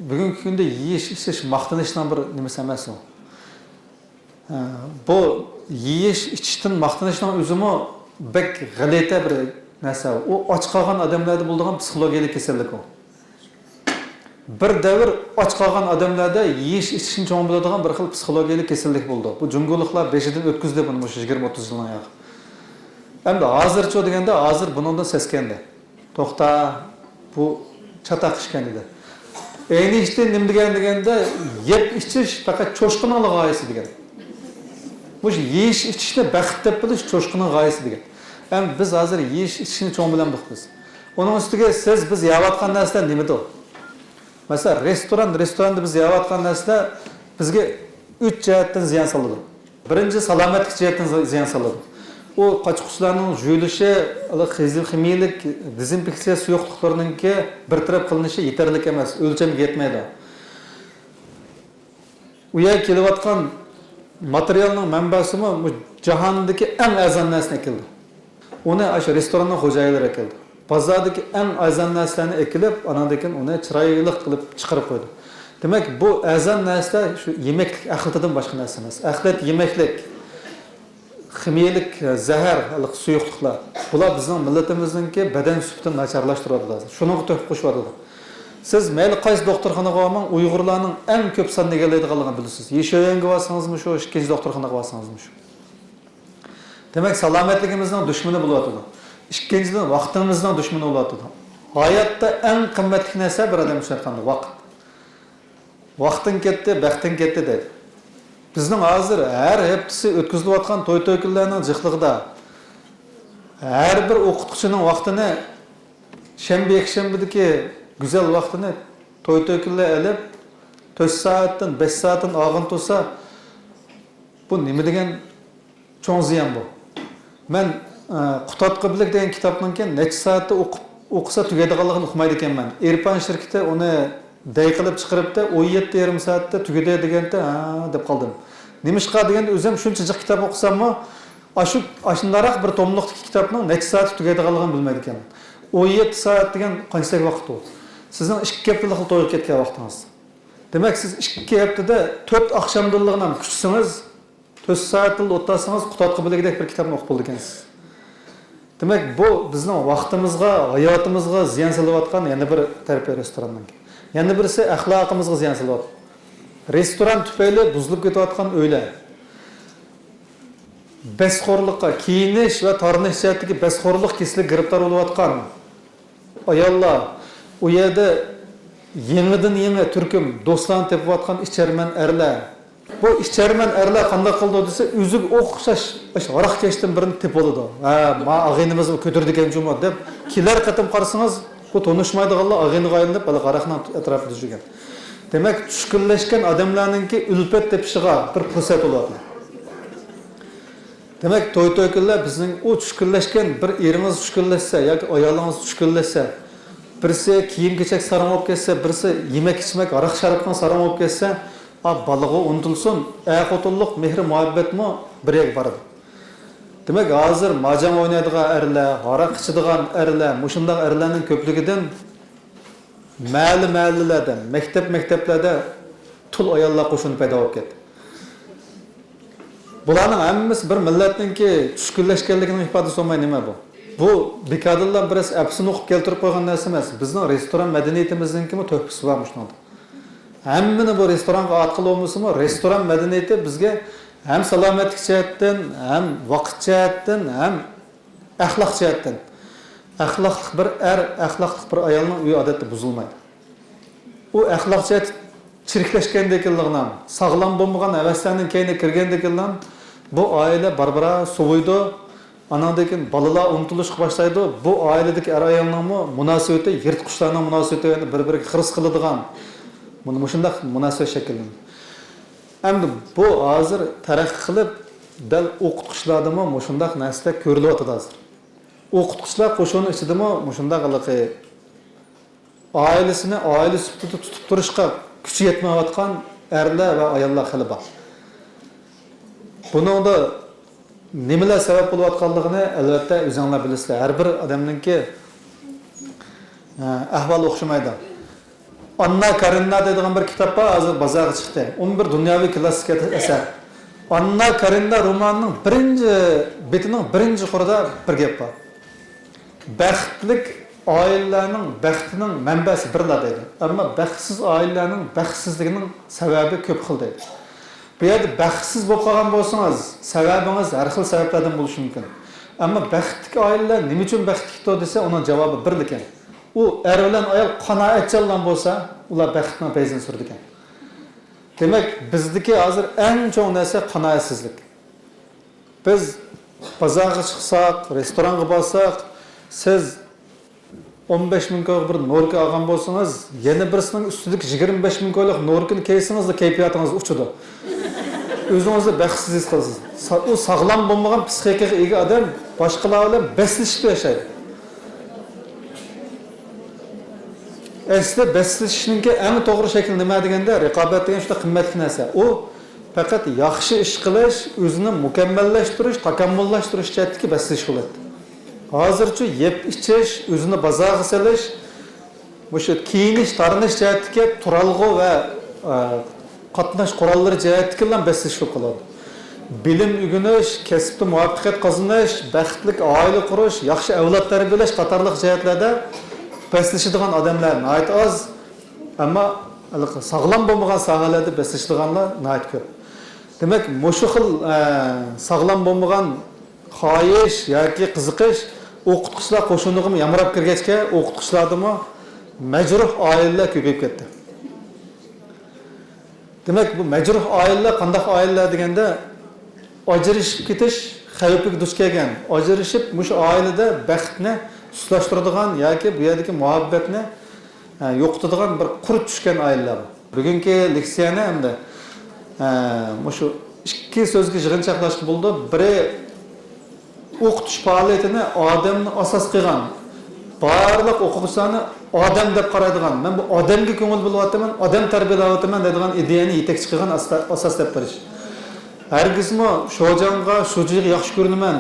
bugungi kunda yeyish, ichish maqtanishdan bir nima emas u. Bu yeyish, ichishdan maqtanishdan o'zimi bek g'alati bir narsa. U och qolgan odamlarda bo'ladigan psixologik kasallik u. Bir davr och qolgan odamlarda yeyish, ichishni cho'ng bo'ladigan bir xil psixologik kasallik bo'ldi. Bu jungoliklar beshidan o'tkazdi buni 20-30 yildan oyoq. Endi hozircha deganda hozir bundan seskandi. To'xta, bu chataq ishgan edi. Endi işte nima deganda yeb ichish faqat cho'shqinning g'oyasi degan. Bu yeyish ichishni baxt deb bilish cho'shqinning g'oyasi degan. Endi biz hozir yeyish ichishni cho'ng bilandik biz. Uning ustiga siz biz yeyotgan narsalar nimadir? Masalan, restoranda biz yeyotgan narsalar bizga 3 jihatdan ziyon soladi. Birinchi salomatlik jihatdan ziyon soladi. O qochqishlarning juyilishi, ximiyalik dezinfeksiya suyuqliklarininki bir taraf qilinishi yetarli emas, o'lchamga yetmaydi. U yerga kelayotgan materialning manbasimi jahondagi eng arzon narsa ekildi. Uni o'sha restoranning xo'jayinlari ekildi. Bozordagi eng arzon narsalarni ekilib, anandan uni chiroyli qilib chiqarib qo'ydi. Demak, bu arzon narsa shu yemeklik axlatdan boshqa narsa emas. Axlat yemeklik ximiyalik zahar suyuqliklar. Bular bizning millatimizningki badan sifatini nacharlashtiradi. Shuni to'p qo'shadi. Siz mayli qaysi doktorxonaga bormang, Uyg'urlarning eng ko'p sonda egallaydiganligini bilasiz. Yeshoyanga borsangizmi shu, ikkinchi doktorxonaga borsangizmi shu. Demak, salomatligimizning dushmani bo'layotdi. Ikkinchidan vaqtimizning dushmani bo'layotdi. Hayotda eng qimmatli narsa bir odam uchun qanday vaqt. Vaqtin ketdi, baxtin ketdi deydi. Bizning hozir har haftasi o'tkazilayotgan to'y-to'ykunlarning jiqligida har bir o'qituvchining vaqtini shanba-yakshanbadagi go'zal vaqtini to'y-to'ykunlar olib 4 soatdan 5 soatdan og'in tursa, bu nima degan cho'ng ziyon bu. Men Qutatqibilik degan kitobninki necha soatda o'qisa tugaydiganligini uqmaydi ekanman. Erpan shirkati uni day qilib chiqiribdi, 17,5 soatda tugadi deganda, deb qoldim. Nimishqa deganda o'zim shuncha jiq kitob o'qisammi, ashundaroq bir tomliqdagi kitobning necha soat tugaydiganligini bilmaydi ekanman. 17 soat degan qanchalik vaqt u? Sizning 2 haftalik to'yib ketgan vaqtingiz. Demak, siz 2 haftada 4 oqshomdilligini kuchsangiz, 4 soatda o'tsangiz, Qutatqibilikdek bir kitobni o'qib bo'ldi ekansiz. Demak, bu bizning vaqtimizga, hayotimizga ziyon solayotgan yana bir tarbiya restorandan. Yana birisi axloqimizga ziyon solayotgan. Restoran tufayli buzilib ketayotgan uylar. Besxo'rlikqa, kiyinish va tornish jihatdagi besxo'rlik keslik giribtor bo'layotgan ayollar u yerda Yenidan yeni Türk'üm dostlarını tepip atkan içermen erler. Bu içermen erler qanday qildi desa, o'ziga o'xshash aroq kechdan birini tepib oladi. Ha, ma ag'inimizni ko'tardik ekan juma deb, kelar qatim qarasangiz, bu tanishmaydiganlar ag'iniga aylanib, bala qaraqni atrofida yurgan. Demak, tushkunlashgan odamlarningki ulfat tepishiga bir fursat bo'ladi. Demak, to'y-to'ykunlar bizning o tushkunlashgan bir eringiz tushkunlashsa yoki ayolingiz tushkunlashsa, birisi kiyim-kechak saram olib ketsa, birisi yemak-ichmak, aroq sharobdan saram olib ketsa, balığı unutilsin, xotinlik, mehr muhabbatmi bir yer baradi. Demak, hozir majang o'ynaydigan erlar, aroq ichadigan erlar, mushundaq erlarning ko'pligidan mahalli-mahallalarda, maktab-maktablarda tul ayollar qo'shini paydo bo'lib ketdi. Bularning hammasi bir millatningki tushkunlashganligining ifodasi bo'lmay nima bu? Bu bekadillar biroz apsini o'qib keltirib qo'ygan narsa emas. Bizning restoran madaniyatimizningkimi to'pisi bor shunday. Hammani bu restoranga atqil olmasimi, restoran madaniyati bizga ham salomatlik jihatdan, ham vaqt jihatdan, ham axloq jihatdan. Axloqli bir axloqli bir ayolning uyi odatda buzilmaydi. U axloq jihat chiriklashgandekinligini, sog'lom bo'lmagan havaslarning keyinga kirgandekinlar, bu oila barbara suvuydi, anandakin balalar unutilishga boshlaydi. Bu oiladagi er ayolning munosabati yirtqichlarning munosabati bir-biriga xiris qiladigan Bunu shunday munosabat shakllanadi. Endi bu hozir taraqqiy qilib, dal o'qituvchilardimi shunday narsa ko'rilyapti hozir. O'qituvchilar qo'shini ichidami shunday qiliqi oilasini oila sifatida tutib turishga kuchi yetmayotgan erlar va ayollar xili bor. Buningda nimalar sabab bo'layotganligini albatta o'zingizlar bilasizlar. Har bir odamningki ahvoli o'xshamaydi. Anna Karenina deydigan bir kitap var, hozir bozorga chiqdi. 11 dunyoviy klassik eser. Anna Karenina romanining birinchi betining birinchi qurida bir gap bor. Baxtlik oilalarning baxtining manbasi birla deydi. Ammo baxtsiz oilalarning baxtsizligining sababi ko'p xil deydi. Bu yerda baxtsiz bo'lib qolgan bo'lsangiz, sababingiz har xil sabablardan bo'lishi mumkin. Ammo baxtli oilalar nima uchun baxtli desa, uning javobi bir ekan. U er bilan ayol qanoatchanlar bo'lsa, ular baxtning payzini surdi ekan. Demak, bizdagi hozir eng cho'ng narsa qanoatsizlik. Biz bozorga chiqsak, restoranga borsak, siz 15 ming ko'p bir norka olgan bo'lsangiz, yana birisining ustidagi 25 ming ko'lik norkani kiysangiz, kayfiyatingiz uchadi. O'zingizni baxtsiz his qilasiz. U sog'lom bo'lmagan psixikaga ega odam boshqalar bilan beslashib yashaydi. Aslida beslashishning eng to'g'ri shakli nima deganda, raqobat degan juda qimmatli narsa. U faqat yaxshi ish qilish, o'zini mukammallashtirish, takomillashtirish jihatdagi beslash bo'ladi. Hozircha yeb ichish, o'zini bozorga solish, o'sha kiyinish, tarinish jihatdagi turalg'u va qatnash qurollari jihatdagi bilan beslash bo'lib qoladi. Bilim o'rganish, kasbda muvaffaqiyat qozonish, baxtli oila qurish, yaxshi avlod tarbiyalash qatorliq jihatlarda beslashadigan odamlar nihoyat oz, ammo sog'lom bo'lmagan sohalarda beslashadiganlar nihoyat ko'p. Demak, mushu xil sog'lom bo'lmagan xohish yoki qiziqish o'qituvchilar qo'shiniga yamrab kirgachga o'qituvchilardami majruh oilalar ko'payib ketdi. Demak, bu majruh oilalar qanday oilalar deganda ajrashib ketish xavfiga duch kelgan, ajrashib mushu oilada baxtni suslashtiradigan yoki bu yerdagi muhabbatni yo'qotadigan bir qurib tushgan oilalar. Bugungi leksiyani hamda mushu ikki so'zga yig'inchoqlashib bo'ldi. Biri o'qitish faoliyatini odamni asos qilgan, barliq o'quvchilarni odam deb qaraydigan, men bu odamga ko'ngil bo'lyapman, odam tarbiyalayapman deydigan ideyani yetakchi qilgan asos deb berish. Hargizmi sho'janga, sho'jiga yaxshi ko'rinaman,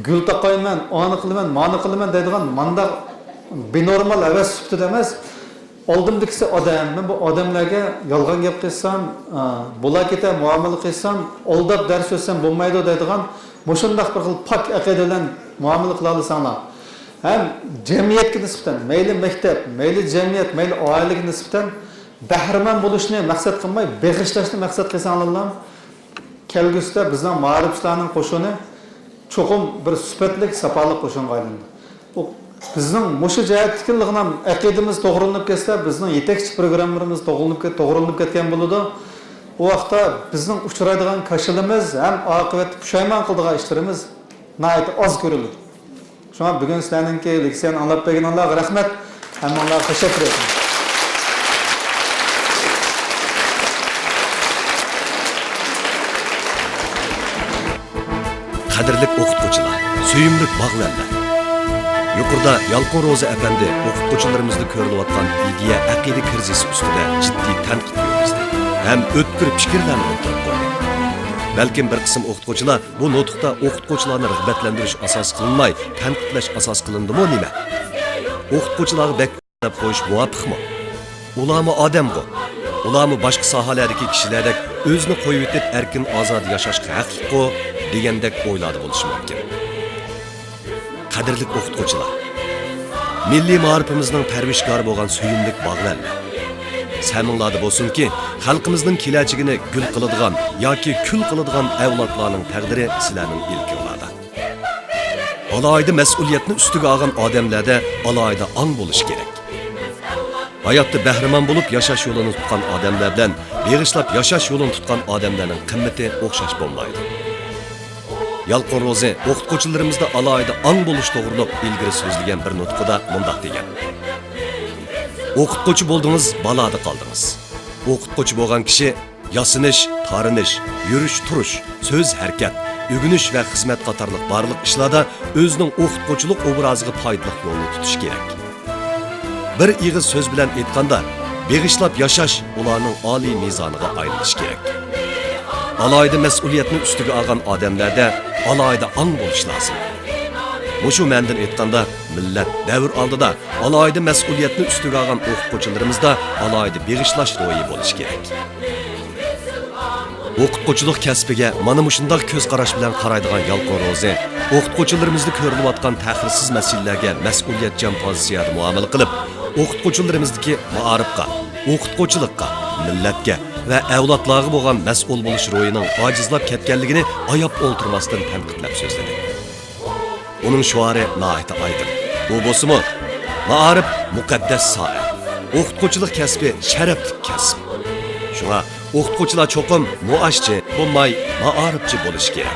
gul taqayman, oni qilaman, mani qilaman deydigan manda binormal havas sifatida emas, oldimdagisi odam. Men bu odamlarga yolg'on gap qilsam, bo'la keta muomala qilsam, oldab dars o'tsam bo'lmaydi deydigan mushundaq bir xil pok aqida bilan muomala qila olsanglar, ham jamiyatga nisbatan, mayli maktab, mayli jamiyat, mayli oilaga nisbatan bahramand bo'lishni maqsad qilmay, beg'ishlashni maqsad qilsanglar, kelgusida bizning ma'riflarning qo'shini cho'qim bir sifatli, safoli qo'shinga aylandi. Bu Bizning mushu jihatlikilg'inam aqidamiz to'g'rilanib ketsa, bizning yetakchi programmalarimiz to'g'rilanib ketgan bo'ladi. O vaqtda bizning uchraydigan kashalimiz ham oqibat pushaymon qiladigan ishlarimiz nihoyat oz ko'riladi. Shunga bugun sizlarningki leksiyani anglab berganlarga rahmat. Hammalarga tashakkur etaman. Qadrli o'qituvchilar, suyimli bog'larlar. Yuqorida Yalqin Ro'za Efendi o'qituvchilarimizda ko'rilayotgan ideya aqida krizisi ustida jiddiy tanqid yurgizdi. Ham o'tkir fikrlarni o'rtaga qo'ydi. Balkim bir qism o'qituvchilar bu nutqda o'qituvchilarni rag'batlantirish asos qilinmay, tanqidlash asos qilindimi nima? O'qituvchilarga baklab qo'yish muvofiqmi? Ularmi odammi? Ularmi boshqa sohalardagi kishilardek o'zini qo'yib etib erkin ozod yashashga haqliqmi degandek o'yladi bo'lishi mumkin. Qadrli o'qituvchilar, milliy ma'rifimizning parvishkori bo'lgan suyimli bog'larlar. Səminlarda bolsunki, xalqimizning kelajagini gül qiladigan yoki kul qiladigan avlodlarning taqdiri sizlarning ilkinglarda. Alohida mas'uliyatni ustiga olgan odamlarda alohida ong bo'lish kerak. Hayotda bahramand bo'lib yashash yo'lini tutgan odamlar bilan beg'ishlab yashash yo'lini tutgan odamlarning qimmati o'xshash bo'lmaydi. Yalqin Ro'za o'qituvchilarimizda alohida ong bo'lish to'g'riliq ilgari so'zlagan bir nutqida mundaq degan: O'qituvchi bo'ldingiz, balada qoldingiz. O'qituvchi bo'lgan kishi yasinish, tarinish, yurish, turish, so'z, harakat, o'g'inish va xizmat qatorliq barliq ishlarda o'zining o'qituvchilik obraziga foydali yo'lni tutish kerak. Bir ig'iz so'z bilan aytganda, beg'ishlab yashash ularning oliy mezoniga aylanish kerak. Alohida mas'uliyatni ustiga olgan odamlarda alohida ong bo'lish lozim. Mushu mandan aytganda, millat davr oldida alohida mas'uliyatni ustiga olgan o'qituvchilarimizda alohida beg'ishlash ro'yi bo'lishi kerak. O'qituvchilik kasbiga mana shunday ko'z qarash bilan qaraydigan Yalqin Ro'za o'qituvchilarimizda ko'rilayotgan ta'xirsiz masalalarga mas'uliyatchan pozitsiyada muomala qilib, o'qituvchilarimizdagi ma'arifga, o'qituvchilikqa, millatga va avlodlarga bo'lgan mas'ul bo'lish ro'yining ojizlab ketganligini oyab o'ltirmasdan tanqidlab so'zladi. Uning shuari nihoyat oydin. Bu bo'lsa-mu, ma'arif muqaddas soha. O'qituvchilik kasbi sharafli kasb. Shunga o'qituvchilar cho'qim muashchi bo'lmay, ma'arifchi bo'lish kerak.